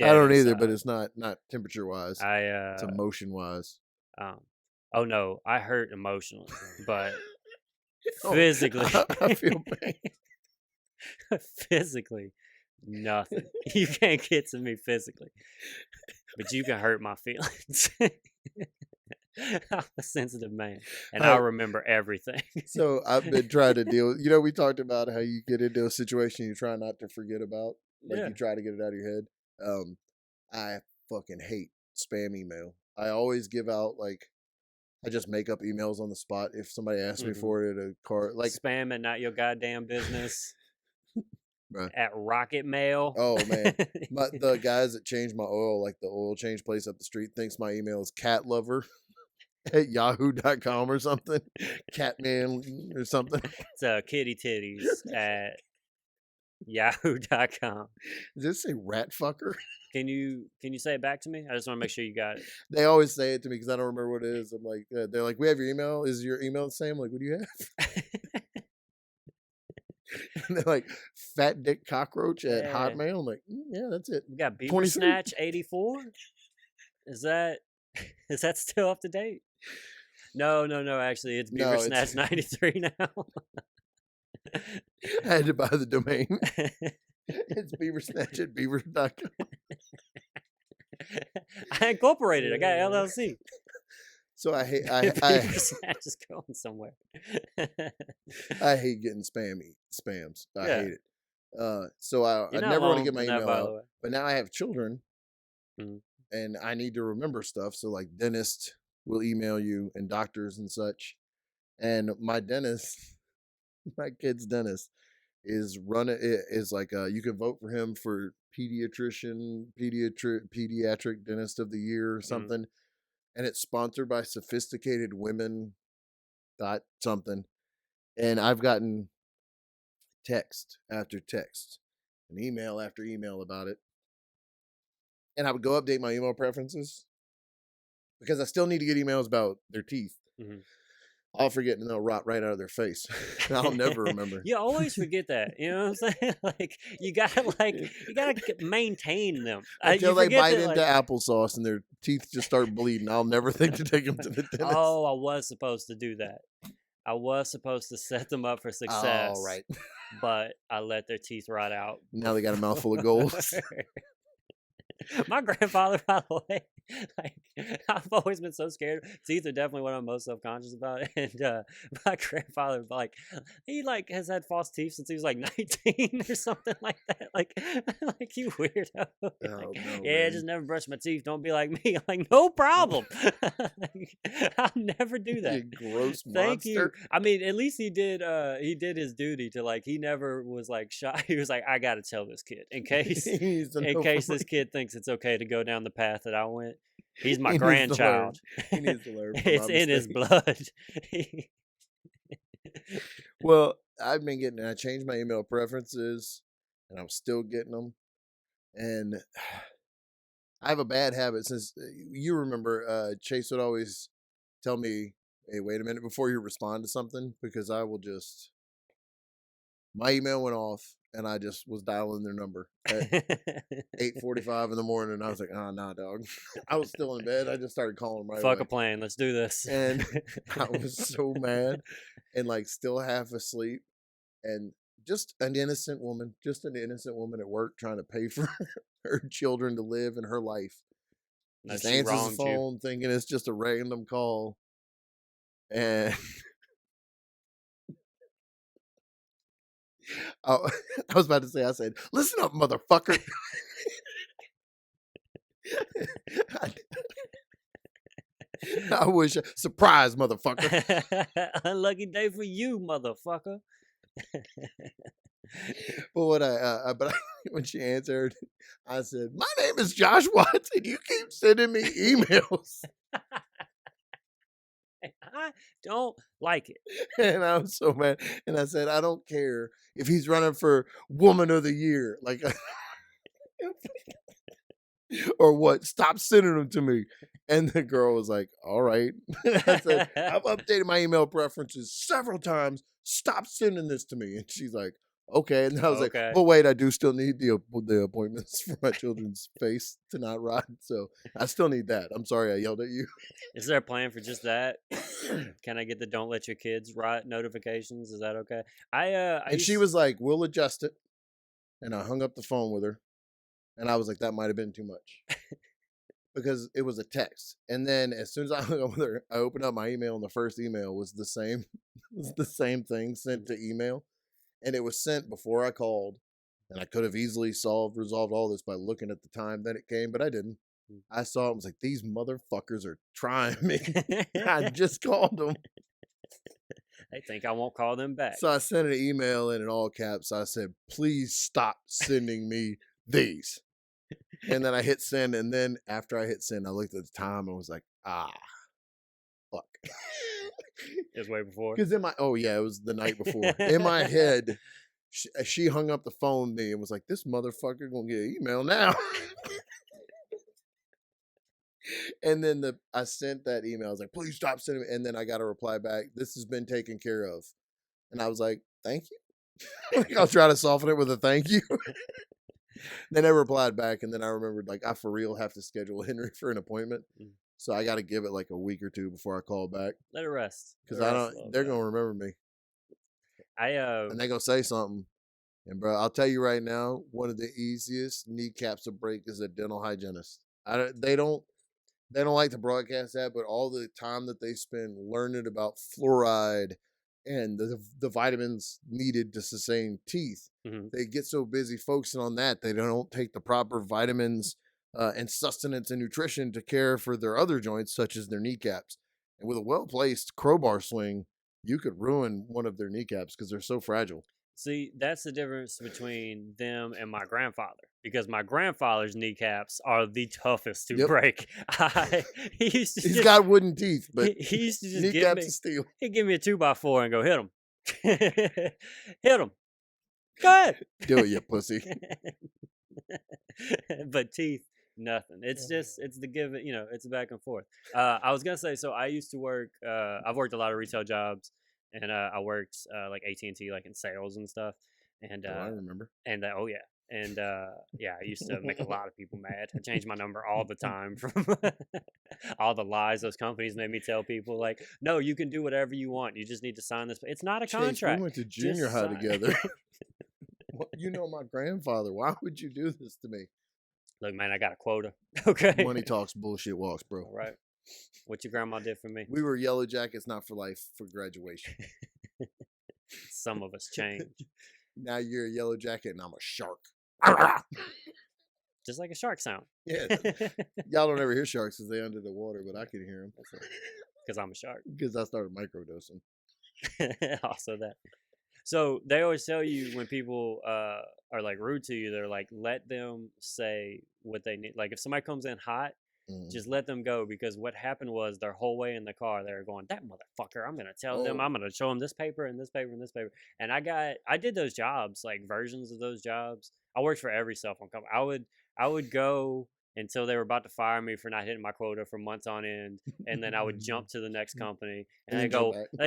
I don't either, but it's not temperature wise. It's It's emotion wise. Oh no, I hurt emotionally, but Oh, physically, I feel pain. physically, nothing. You can't get to me physically, but you can hurt my feelings. I'm a sensitive man, and I remember everything. So I've been trying to deal with, we talked about how you get into a situation you try not to forget about. Like you try to get it out of your head. I fucking hate spam email. I always give out I just make up emails on the spot if somebody asks me for it at a car. Like spam it, not your goddamn business. Right. At Rocket Mail. Oh man, the guys that change my oil, like the oil change place up the street, thinks my email is catlover at yahoo.com or something, Catman or something. It's kitty titties at yahoo.com. Does this say rat fucker? Can you say it back to me? I just want to make sure you got it. They always say it to me because I don't remember what it is. I'm like, they're like, "We have your email. Is your email the same?" I'm like, "What do you have?" And they're like, "Fat dick cockroach at Hotmail." I'm like, "Yeah, that's it." We got Beaver Snatch 84. Is that still up to date? No. Actually, it's Beaver Snatch 93 now. I had to buy the domain. It's Beaver Snatch at beaver.com. I incorporated. I got LLC. So I hate. Beaver Snatch is going somewhere. I hate getting spams. I hate it. So I never want to get my email out. But now I have children, and I need to remember stuff. So like dentists will email you, and doctors and such. And my dentist, my kid's dentist, is like you can vote for him for pediatric dentist of the year or something. And it's sponsored by Sophisticated Women something. And I've gotten text after text and email after email about it. And I would go update my email preferences because I still need to get emails about their teeth. I'll forget and they'll rot right out of their face. I'll never remember. You always forget that. You know what I'm saying? Like you gotta maintain them until they bite into applesauce and their teeth just start bleeding. I'll never think to take them to the dentist. Oh, I was supposed to do that. I was supposed to set them up for success. Oh, right. But I let their teeth rot out. Now they got a mouthful of gold. My grandfather, by the way, Like, I've always been so scared. Teeth are definitely what I'm most self-conscious about. And my grandfather, like, he like has had false teeth since he was like 19 or something like that. Like, like you weirdo. Like, Oh no, yeah, I man. just never brush my teeth. Don't be like me. I'm like, no problem. Like, I'll never do that. You gross Thank you. monster. I mean, at least he did his duty to, like, he never was like shy. He was like, I gotta tell this kid in case He needs to in know case from this kid thinks it's okay to go down the path that I went. He's my he needs to learn. grandchild. He needs to learn from It's my in his mistakes. blood. Well, I've been getting. I changed my email preferences, and I'm still getting them. And I have a bad habit since you remember. Chase would always tell me, "Hey, wait a minute before you respond to something," because I will just. My email went off, and I just was dialing their number at 8:45 in the morning. And I was like, "Oh, nah, dog." I was still in bed. I just started calling them right Fuck away. a plan. Let's do this. And I was so mad, and like still half asleep, and just an innocent woman at work trying to pay for her children to live in her life. No, Just she answers the wronged you. phone thinking it's just a random call. And I was about to say, I said, "Listen up, motherfucker." I wish, surprise, motherfucker. Unlucky day for you, motherfucker. But when she answered, I said, "My name is Josh Watson. You keep sending me emails." I don't like it. And I was so mad. And I said, "I don't care if he's running for Woman of the Year. Like, or what? Stop sending them to me." And the girl was like, "All right." I said, "I've updated my email preferences several times. Stop sending this to me." And she's like, "Okay." And I was like, Okay. "But wait, I do still need the appointments for my children's face to not rot. So I still need that. I'm sorry I yelled at you." Is there a plan for just that? Can I get the don't let your kids rot notifications? Is that okay? And she was like, "We'll adjust it." And I hung up the phone with her. And I was like, that might have been too much. Because it was a text. And then as soon as I hung up with her, I opened up my email, and the first email was the same thing sent to email. And it was sent before I called. And I could have easily resolved all this by looking at the time that it came, but I didn't. I saw it and was like, these motherfuckers are trying me. I just called them. They think I won't call them back. So I sent an email in all caps. I said, "Please stop sending me these." And then I hit send. And then after I hit send, I looked at the time and was like, fuck. It was way before. Because it was the night before. In my head, she hung up the phone to me and was like, "This motherfucker gonna get an email now." And then I sent that email. I was like, "Please stop sending me." And then I got a reply back, "This has been taken care of." And I was like, "Thank you." I'll try to soften it with a thank you. Then I replied back, and then I remembered, like, I for real have to schedule Henry for an appointment. So I got to give it like a week or two before I call back. Let it rest. Because they're going to remember me. And they're going to say something. And bro, I'll tell you right now, one of the easiest kneecaps to break is a dental hygienist. They don't like to broadcast that, but all the time that they spend learning about fluoride and the vitamins needed to sustain teeth, they get so busy focusing on that, they don't take the proper vitamins and sustenance and nutrition to care for their other joints, such as their kneecaps. And with a well-placed crowbar swing, you could ruin one of their kneecaps because they're so fragile. See, that's the difference between them and my grandfather, because my grandfather's kneecaps are the toughest to break. He's got wooden teeth, but he used to just kneecaps of steel. He'd give me a 2x4 and go, hit him. Hit him. Go ahead. Do it, you pussy. But teeth, nothing. It's just, it's the give it, it's a back and forth. I was going to say, so I used to work, I've worked a lot of retail jobs. And I worked like AT&T, like in sales and stuff. And I remember. And I used to make a lot of people mad. I changed my number all the time from all the lies those companies made me tell people. Like, no, you can do whatever you want. You just need to sign this. It's not a contract. We went to junior high together. You know my grandfather. Why would you do this to me? Look, man, I got a quota. Okay. Money talks, bullshit walks, bro. All right. What your grandma did for me. We were yellow jackets, not for life, for graduation. Some of us change. Now you're a yellow jacket and I'm a shark. Just like a shark sound. Yeah. Y'all don't ever hear sharks because they're under the water, but I can hear them. Because I'm a shark. Because I started microdosing. Also that. So they always tell you when people are like rude to you, they're like, let them say what they need. Like if somebody comes in hot, just let them go, because what happened was their whole way in the car, they were going, that motherfucker, I'm going to tell them, I'm going to show them this paper and this paper and this paper. And I did those jobs, like versions of those jobs. I worked for every cell phone company. I would go until they were about to fire me for not hitting my quota for months on end, and then I would jump to the next company, and they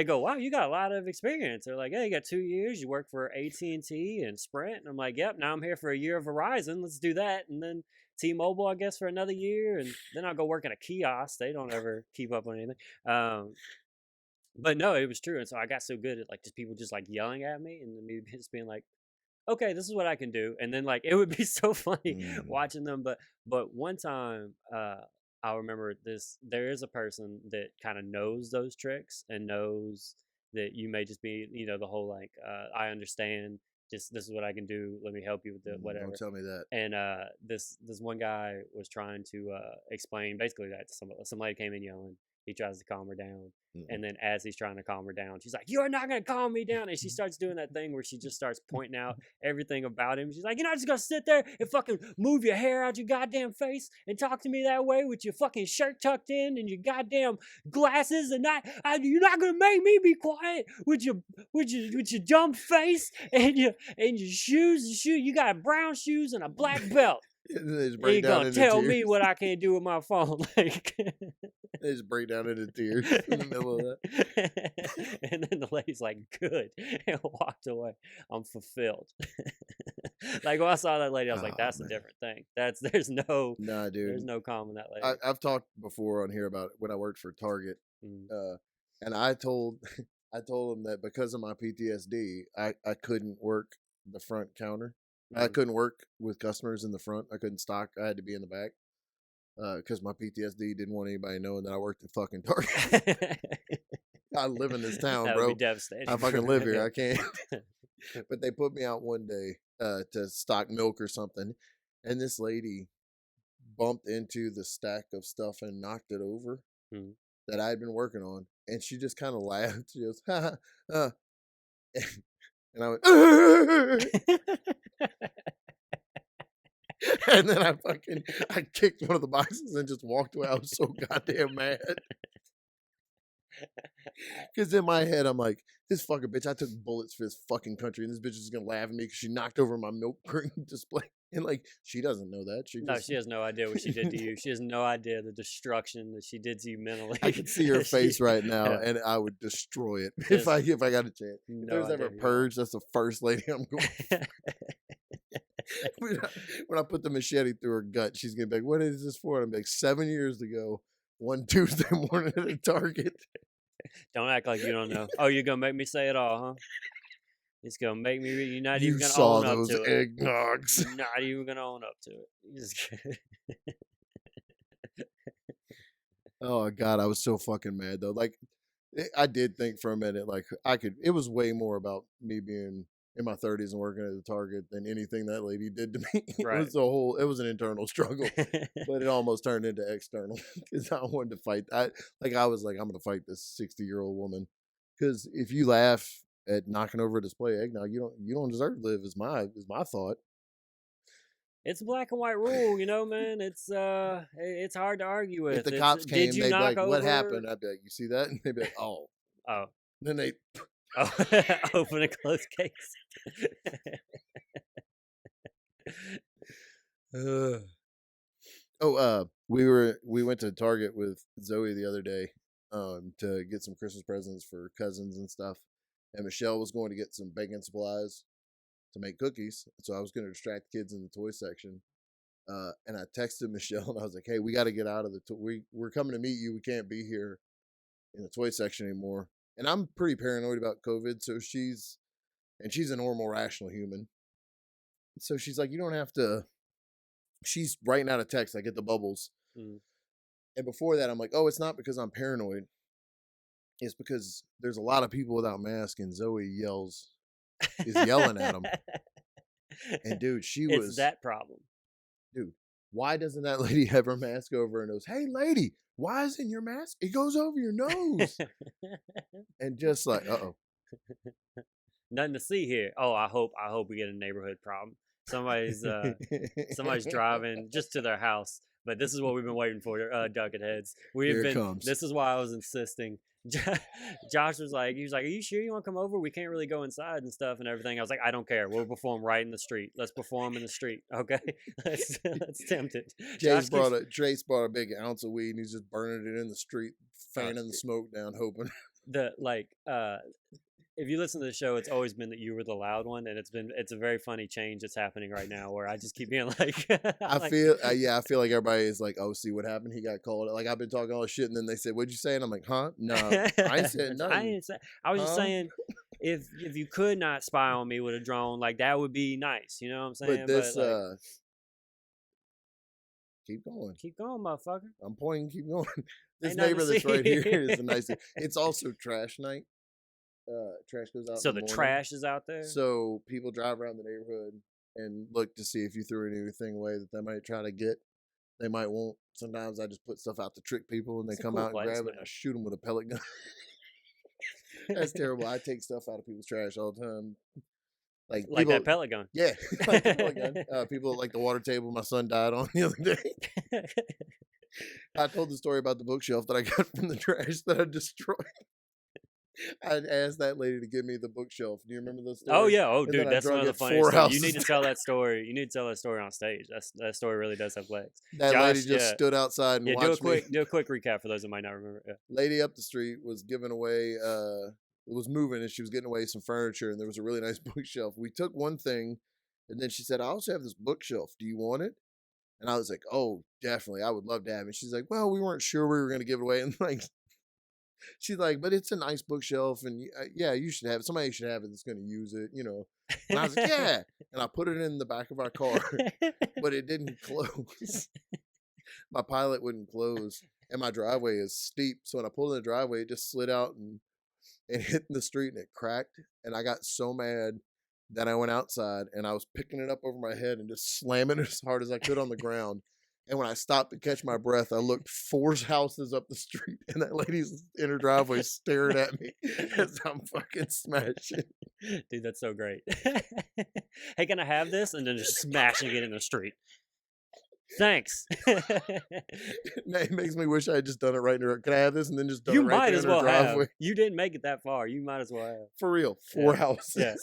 go, wow, you got a lot of experience. They're like, hey, you got 2 years, you work for AT&T and Sprint, and I'm like, yep, now I'm here for a year of Verizon, let's do that, and then T-Mobile, I guess, for another year, and then I'll go work in a kiosk. They don't ever keep up on anything. But no, it was true, and so I got so good at like just people just like yelling at me, and me just being like, okay, this is what I can do. And then like it would be so funny watching them. But one time, I remember this. There is a person that kind of knows those tricks and knows that you may just be, the whole like, I understand. Just this is what I can do. Let me help you with it, whatever. Don't tell me that. And this one guy was trying to explain basically that to some lady came in yelling. He tries to calm her down. And then as he's trying to calm her down, she's like, you're not going to calm me down. And she starts doing that thing where she just starts pointing out everything about him. She's like, you're not just going to sit there and fucking move your hair out your goddamn face and talk to me that way with your fucking shirt tucked in and your goddamn glasses. And you're not going to make me be quiet with your dumb face and your shoes. You got brown shoes and a black belt. And you're gonna tell me what I can't do with my phone. Like they just break down into tears in the middle of that. And then the lady's like, good, and walked away. I'm fulfilled. Like when I saw that lady, I was like, that's a different thing. There's no calm in that lady. I've talked before on here about when I worked for Target. And I told them that because of my PTSD, I couldn't work the front counter. I couldn't work with customers in the front. I couldn't stock. I had to be in the back because my PTSD didn't want anybody knowing that I worked at fucking Target. I live in this town, that bro. Would be devastating. I fucking live here. I can't. But they put me out one day to stock milk or something, and this lady bumped into the stack of stuff and knocked it over that I had been working on, and she just kind of laughed. She goes, ha ha. And I went, and then I kicked one of the boxes and just walked away. I was so goddamn mad. Because in my head, I'm like, this fucking bitch, I took bullets for this fucking country, and this bitch is going to laugh at me because she knocked over my milk cream display. And like, she doesn't know that. She has no idea what she did to you. She has no idea the destruction that she did to you mentally. I can see her face right now, and I would destroy it if I got a chance. If there's ever a purge, that's the first lady I'm going when I put the machete through her gut, she's going to be like, what is this for? And I'm like, 7 years ago, one Tuesday morning at a Target. Don't act like you don't know. Oh, you're going to make me say it all, huh? It's going to make me, you're not even going to own up to it. Eggnogs. You're not even going to own up to it. Oh, God, I was so fucking mad, though. Like, I did think for a minute, like, it was way more about me being in my 30s and working at the Target than anything that lady did to me. Right. It was an internal struggle, but it almost turned into external because I wanted to fight. I was like, I'm going to fight this 60-year-old woman because if you laugh at knocking over a display eggnog, you don't deserve to live. Is my thought. It's a black and white rule, man. It's hard to argue with. If the cops came, they'd be like, "What happened?" I'd be like, "You see that?" And they'd be like, "Oh." Then they open and close case. We went to Target with Zoe the other day to get some Christmas presents for cousins and stuff, and Michelle was going to get some baking supplies to make cookies, so I was going to distract kids in the toy section, and I texted Michelle and I was like, hey, we got to get out of we're coming to meet you, we can't be here in the toy section anymore. And I'm pretty paranoid about COVID, so she's a normal, rational human. So she's like, you don't have to she's writing out a text. I get the bubbles. Mm. And before that, I'm like, oh, it's not because I'm paranoid. It's because there's a lot of people without masks, and Zoe is yelling at them. And dude, It's that problem. Dude, why doesn't that lady have her mask over her nose? Hey, lady, why isn't your mask? It goes over your nose. And just like, uh-oh. Nothing to see here. Oh, I hope we get a neighborhood problem. Somebody's driving just to their house. But this is what we've been waiting for, Ducket heads. Here it comes. This is why I was insisting. Josh was like, are you sure you want to come over? We can't really go inside and stuff and everything. I was like, I don't care. We'll perform right in the street. Let's perform in the street, okay? let's tempt it. Trace brought a big ounce of weed and he's just burning it in the street, fanning the smoke down, hoping. If you listen to the show, it's always been that you were the loud one, and it's a very funny change that's happening right now where I just keep being like, I feel like everybody is like, oh, see what happened? He got called. Like I've been talking all this shit, and then they said, "What'd you say?" And I'm like, "Huh? No, I ain't said nothing. I was just saying, if you could not spy on me with a drone, like that would be nice. You know what I'm saying? But this, keep going, motherfucker. I'm pointing. Keep going. This neighbor that's right here is a nice. It's also trash night. Trash goes out. So the trash is out there. So people drive around the neighborhood and look to see if you threw anything away that they might try to get. They might won't. Sometimes I just put stuff out to trick people, and they come out and grab it. And I shoot them with a pellet gun. That's terrible. I take stuff out of people's trash all the time. Like people, that pellet gun. Yeah, like the pellet gun. People like the water table my son died on the other day. I told the story about the bookshelf that I got from the trash that I destroyed. I asked that lady to give me the bookshelf. Do you remember those stories? Oh yeah. Oh dude, that's one of the funniest stories. You need to tell that story. You need to tell that story on stage. That story really does have legs. That lady just stood outside and watched me. Do a quick recap for those that might not remember. Yeah. Lady up the street was giving away was moving and she was getting away some furniture and there was a really nice bookshelf. We took one thing and then she said, I also have this bookshelf. Do you want it? And I was like, oh, definitely. I would love to have it. She's like, well, we weren't sure we were going to give it away. And like, she's like, but it's a nice bookshelf, and yeah, you should have it. Somebody should have it that's going to use it, you know. And I was like, yeah. And I put it in the back of our car, but it didn't close. My pilot wouldn't close, and my driveway is steep. So when I pulled in the driveway, it just slid out and hit the street, and it cracked. And I got so mad that I went outside, and I was picking it up over my head and just slamming it as hard as I could on the ground. And when I stopped to catch my breath, I looked 4 houses up the street, and that lady's in her driveway staring at me as I'm fucking smashing. Dude, that's so great. Hey, can I have this? And then just smashing it in the street. Thanks. It makes me wish I had just done it right in her. Can I have this? And then just done you it right might there as in her well driveway. Have. You didn't make it that far. You might as well have. For real. 4 houses. Yeah.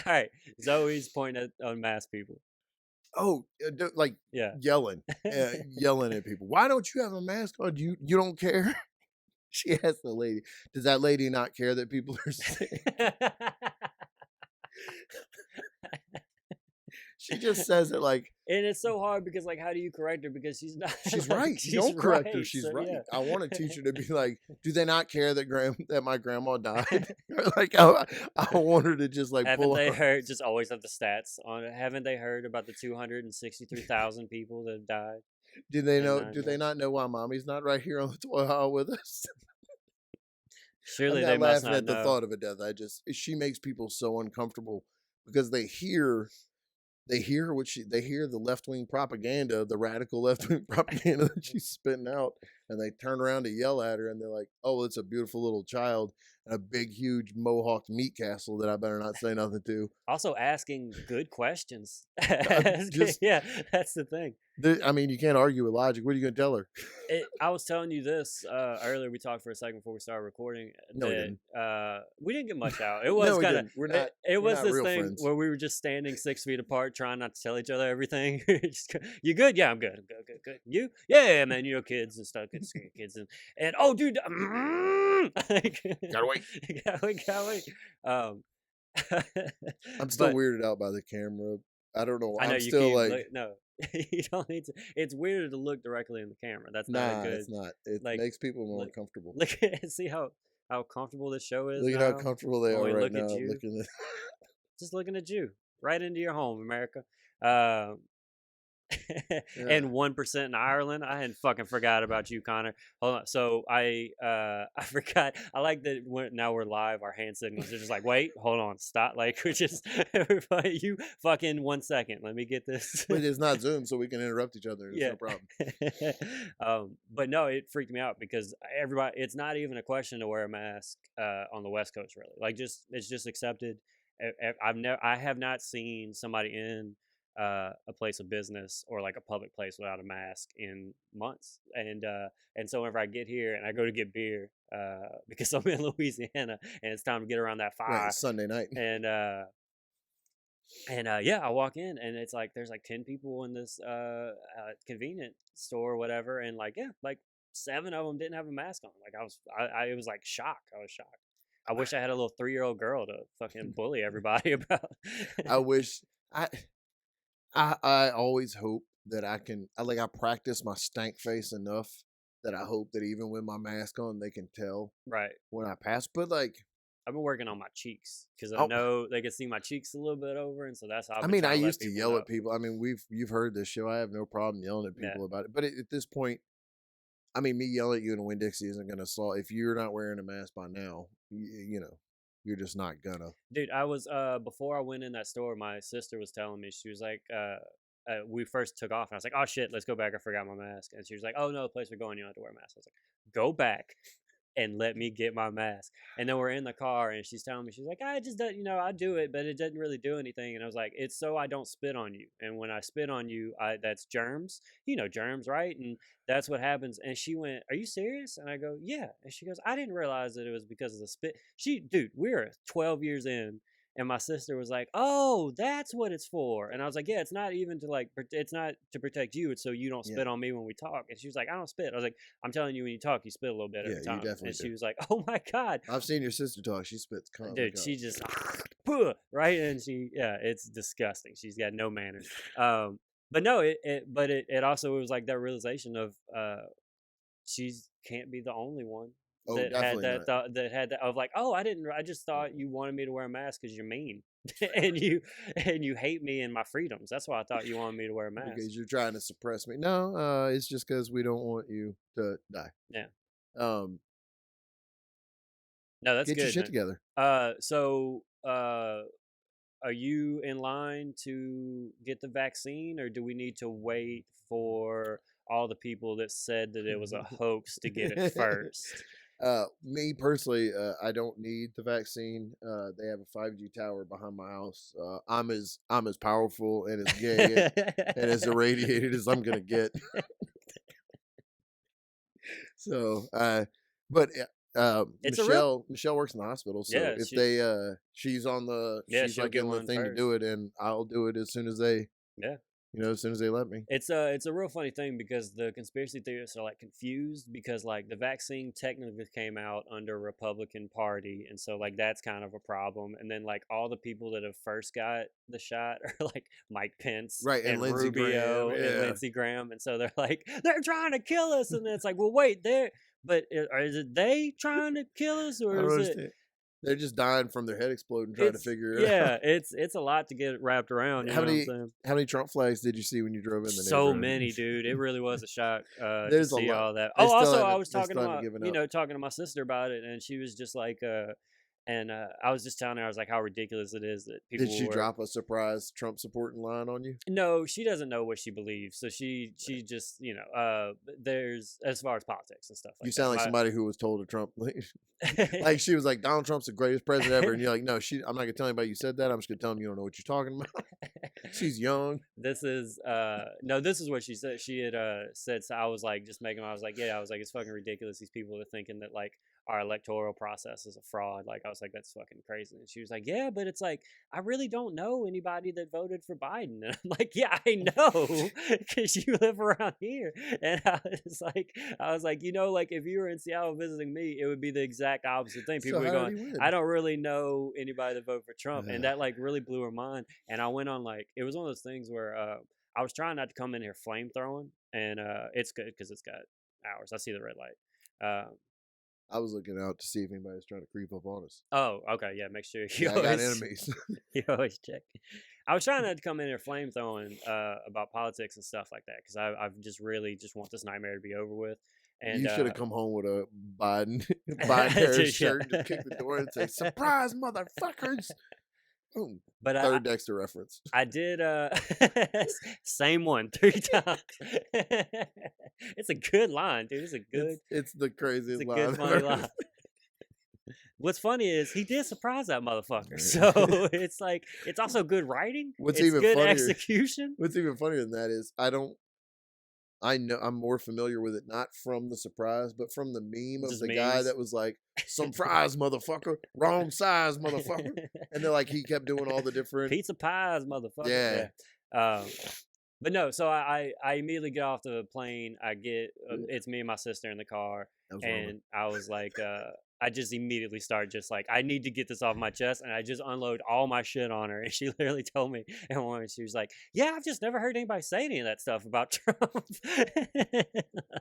All right. Zoe's pointing at unmasked people. Oh, like yelling at people. Why don't you have a mask on? You don't care? She asked the lady. Does that lady not care that people are sick? She just says it like, and it's so hard because like, how do you correct her? Because she's not. She's right. You don't correct her. She's right. Yeah. I want a teacher to be like, do they not care that my grandma died? Like, I want her to just like haven't they heard? Just always have the stats on it. Haven't they heard about the 263,000 people that died? Do they know? Do they not know why mommy's not right here on the toy hall with us? Surely they must not know. I'm laughing at the thought of a death. She makes people so uncomfortable because they hear the left-wing propaganda, the radical left-wing propaganda that she's spitting out, and they turn around to yell at her, and they're like, oh, it's a beautiful little child and a big, huge mohawked meat castle that I better not say nothing to. Also asking good questions. Yeah, that's the thing. I mean, you can't argue with logic. What are you going to tell her? I was telling you this earlier. We talked for a second before we started recording. No, we didn't. We didn't get much out. It was kind of. It was this thing friends. where we were just standing 6 feet apart, trying not to tell each other everything. You good? Yeah, I'm good. I'm good. You? Yeah, man. You know, kids and stuff. Kids and oh, dude. Gotta wait. Gotta wait. I'm still weirded out by the camera. I don't know. I'm still like no. You don't need to. It's weirder to look directly in the camera. That's not good. It's not. It makes people more uncomfortable. See how comfortable this show is. Look at how comfortable they are right now. Just looking at you, right into your home, America. Yeah. and 1% in Ireland. I hadn't fucking forgot about you, Connor. Hold on. So I forgot. I like that now we're live. Our hand signals are just like, wait, hold on, stop. Like we're just you fucking 1 second. Let me get this. But it's not Zoom, so we can interrupt each other. It's Yeah. no problem. But no, it freaked me out because everybody. It's not even a question to wear a mask on the West Coast, really. Like, just it's just accepted. I have not seen somebody in a place of business or like a public place without a mask in months. And so whenever I get here and I go to get beer, because I'm in Louisiana and it's time to get around that Right, fire, it's Sunday night. and yeah, I walk in and it's like there's like 10 people in this convenient store or whatever, and like yeah, like 7 of them didn't have a mask on. Like I was like shocked. I was shocked. I wish I had a little 3-year-old girl to fucking bully everybody about. I wish I I always hope that I practice my stank face enough that I hope that even with my mask on they can tell Right. when I pass. But like I've been working on my cheeks because I oh, know they can see my cheeks a little bit over, and so that's how I've I been mean, I trying to let used to people yell know. at people. I mean, you've heard this show. I have no problem yelling at Yeah. people about it. But at this point, I mean, me yelling at you in a Winn-Dixie isn't going to solve. If you're not wearing a mask by now, you know, you're just not gonna. Dude, I was before I went in that store, my sister was telling me, she was like, we first took off and I was like, oh shit, let's go back. I forgot my mask. And she was like, oh no, the place we're going, you don't have to wear a mask. I was like, go back and let me get my mask. And then we're in the car and she's telling me, she's like, I just don't, I do it, but it doesn't really do anything. And I was like, it's so I don't spit on you. And when I spit on you, that's germs, germs, right? And that's what happens. And she went, are you serious? And I go, yeah. And she goes, I didn't realize that it was because of the spit. Dude, we're 12 years in. And my sister was like, "Oh, that's what it's for." And I was like, "Yeah, it's not even to it's not to protect you. It's so you don't Yeah, spit on me when we talk." And she was like, "I don't spit." I was like, "I'm telling you, when you talk, you spit a little bit yeah, every you time." definitely And she do. was like, "Oh my god, I've seen your sister talk. She spits constantly. dude, she just right." And yeah, it's disgusting. She's got no manners. But no, it also was like that realization of she can't be the only one Oh, that had definitely that not. thought, that had that of like, oh, I just thought you wanted me to wear a mask because you're mean and you hate me and my freedoms. That's why I thought you wanted me to wear a mask. Because you're trying to suppress me. No, it's just because we don't want you to die. Yeah. Um, No, that's get your good, shit man. together. So are you in line to get the vaccine, or do we need to wait for all the people that said that it was a hoax to get it first? Me personally, I don't need the vaccine. They have a 5G tower behind my house. I'm as powerful and as gay and as irradiated as I'm gonna get. So, but It's a real Michelle works in the hospital, so yeah. if She they she's on the yeah she's she'll like get in the one thing to first. do it, and I'll do it as soon as they Yeah. as soon as they let me. It's a real funny thing because the conspiracy theorists are like confused because like the vaccine technically came out under Republican Party, and so like that's kind of a problem. And then like all the people that have first got the shot are like Mike Pence Right, and and Lindsey Graham, Rubio and yeah. Lindsey Graham, and so they're like they're trying to kill us, and then it's like, well, wait, is it they trying to kill us, I or don't is it? understand. They're just dying from their head exploding trying to It's figure it out. yeah, it's a lot to get wrapped around. You How know what I'm many saying? how many Trump flags did you see when you drove in the So neighborhood? many, dude. It really was a shock to There's a see lot. all that. They Oh, still also, I haven't was they talking still to haven't given up. talking to my sister about it, and she was just like, and I was just telling her, I was like, how ridiculous it is that Did people she were. drop a surprise Trump supporting line on you? No, she doesn't know what she believes, so she just there's as far as politics and stuff You like sound like that. somebody who was told to Trump like she was like, Donald Trump's the greatest president ever, and you're like, no, I'm not gonna tell anybody you said that. I'm just gonna tell them you don't know what you're talking about. She's young. This is no, this is what she said. She had said, so I was like just making I was like, yeah, I was like, it's fucking ridiculous. These people are thinking that like our electoral process is a fraud. Like I was like, that's fucking crazy. And she was like, yeah, but it's like I really don't know anybody that voted for Biden. And I'm like, yeah, I know, because you live around here. And I was like, like if you were in Seattle visiting me, it would be the exact opposite thing. People So were how did going, he win? I don't really know anybody that voted for Trump, and that like really blew her mind. And I went on like it was one of those things where I was trying not to come in here flame throwing, and it's good because it's got hours. I see the red light. I was looking out to see if anybody's trying to creep up on us. Oh, okay, yeah. Make sure you Yeah, I got always enemies. you always check. I was trying not to come in here flame throwing about politics and stuff like that because I've just really just want this nightmare to be over with. And You should have come home with a Biden Dude, Harris shirt, just kick the door and say, "Surprise, motherfuckers!" Boom. But Third Dexter reference. I did same one 3 times. It's a good line, dude. It's a good. It's the craziest It's a line. good I've funny ever line. What's funny is he did surprise that motherfucker. So it's like it's also good writing. What's it's even good funnier- execution. What's even funnier than that is I know I'm more familiar with it not from the surprise, but from the meme of Just the guy memes. that was like, "Some fries, motherfucker, wrong size, motherfucker," and then like he kept doing all the different. Pizza pies, motherfucker. Yeah. But no, so I immediately get off the plane. I get it's me and my sister in the car, That was wrong. and I was like, I just immediately start just like I need to get this off my chest, and I just unload all my shit on her. And she literally told me, and she was like, "Yeah, I've just never heard anybody say any of that stuff about Trump."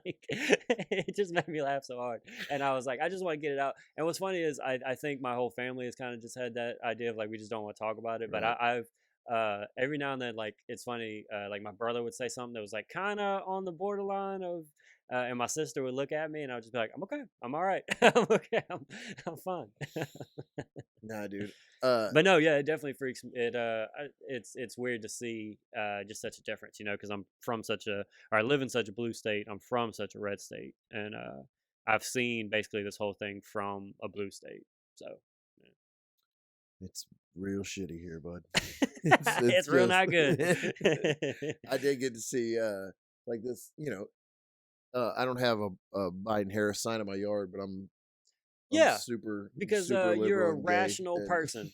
Like, it just made me laugh so hard, and I was like, I just want to get it out. And what's funny is I think my whole family has kind of just had that idea of like we just don't want to talk about it. But Right. I've every now and then, like it's funny, like my brother would say something that was like kind of on the borderline of. And my sister would look at me, and I would just be like, "I'm okay. I'm all right. I'm okay. I'm fine." Nah, dude. But no, yeah, it definitely freaks me. It's weird to see just such a difference, you know, because I'm from I live in such a blue state. I'm from such a red state, and I've seen basically this whole thing from a blue state. So It's real shitty here, bud. it's real not good. I did get to see like this, you know. I don't have a Biden Harris sign in my yard, but I'm Yeah, super because super you're a liberal and gay, rational and- person.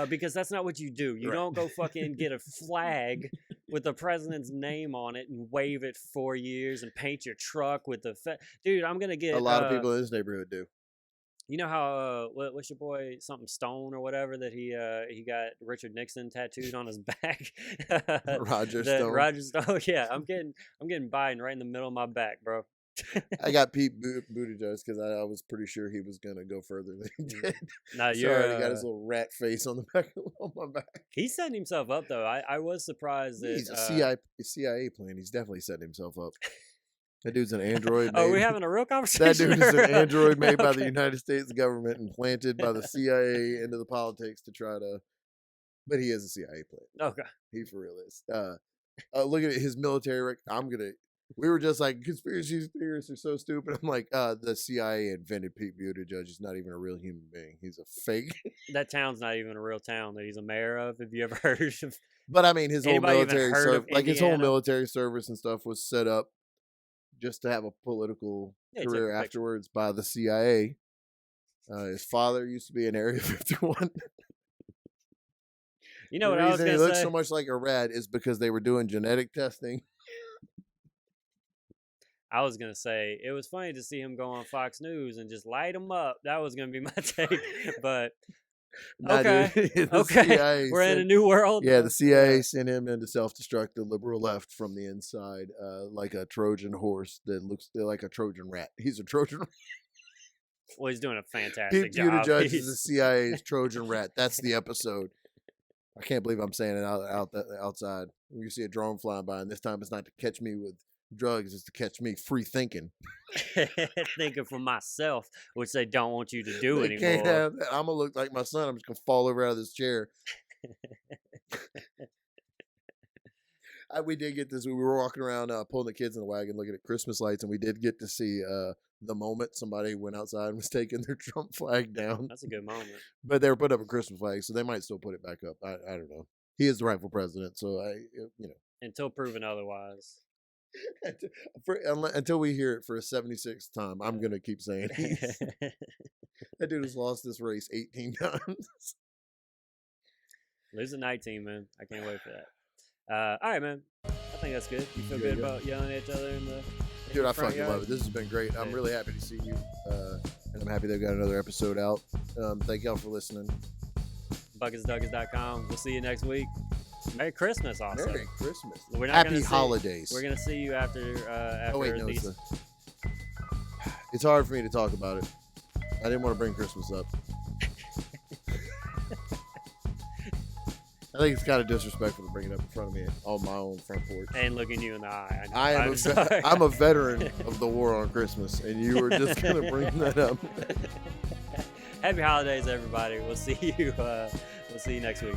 Because that's not what you do. You Right. don't go fucking get a flag with the president's name on it and wave it 4 years and paint your truck with the dude. I'm gonna get A lot of people in this neighborhood do. You know how what's your boy something Stone or whatever that he got Richard Nixon tattooed on his back. Roger Stone. Roger Stone. Yeah, I'm getting Biden right in the middle of my back, bro. I got Pete Buttigieg because I was pretty sure he was gonna go further than he did. No, So I you're. already got his little rat face on the back on my back. He's setting himself up though. I was surprised that He's a CIA plan. He's definitely setting himself up. That dude's an android. Oh, we're made- having a real conversation. That dude is an or- android made by the Okay. United States government and planted by the CIA into the politics to try to. But he is a CIA plan. Okay. He for real is. Look at his military. We were just like conspiracy theorists are so stupid. I'm like, the CIA invented Pete Buttigieg. He's not even a real human being. He's a fake. That town's not even a real town that he's a mayor of. Have you ever heard of? But I mean, his whole Anybody even military heard of service, like his whole Indiana? military service and stuff, was set up just to have a political Yeah, he took career a picture. afterwards by the CIA. His father used to be in Area 51. You know The what I was reason he gonna looks say? so much like a rat is because they were doing genetic testing. I was gonna say it was funny to see him go on Fox News and just light him up. That was gonna be my take, but Nah, Okay. dude, the okay, CIA we're in a sent- new world. Yeah, now. the CIA sent him in to self-destruct the liberal left from the inside, like a Trojan horse that looks like a Trojan rat. He's a Trojan. Well, he's doing a fantastic Pete job. Buttigieg is He's- the CIA's Trojan rat. That's the episode. I can't believe I'm saying it outside. You see a drone flying by, and this time it's not to catch me with drugs; it's to catch me free thinking. thinking for myself, which they don't want you to do They can't anymore. have that. I'm gonna look like my son. I'm just gonna fall over out of this chair. We did get this. We were walking around, pulling the kids in the wagon, looking at Christmas lights, and we did get to see the moment somebody went outside and was taking their Trump flag down. That's a good moment. But they were putting up a Christmas flag, so they might still put it back up. I don't know. He is the rightful president, so Until proven otherwise. until we hear it for a 76th time, I'm gonna keep saying that dude has lost this race 18 times. Losing 19, man. I can't wait for that. All right, man. I think that's good. You feel Good, good yeah. about yelling at each other in the Dude, I front fucking yard? love it. This has been great. I'm Yeah. really happy to see you, and I'm happy they've got another episode out. Thank y'all for listening. bucketsduckets.com. We'll see you next week. Merry Christmas, also. Merry Christmas. We're not Happy gonna see- holidays. We're gonna see you after Oh wait, no, these. it's hard for me to talk about it. I didn't want to bring Christmas up. I think it's kind of disrespectful to bring it up in front of me on my own front porch. And looking you in the eye. I'm a veteran of the war on Christmas, and you were just going to bring that up. Happy holidays, everybody. We'll see you next week.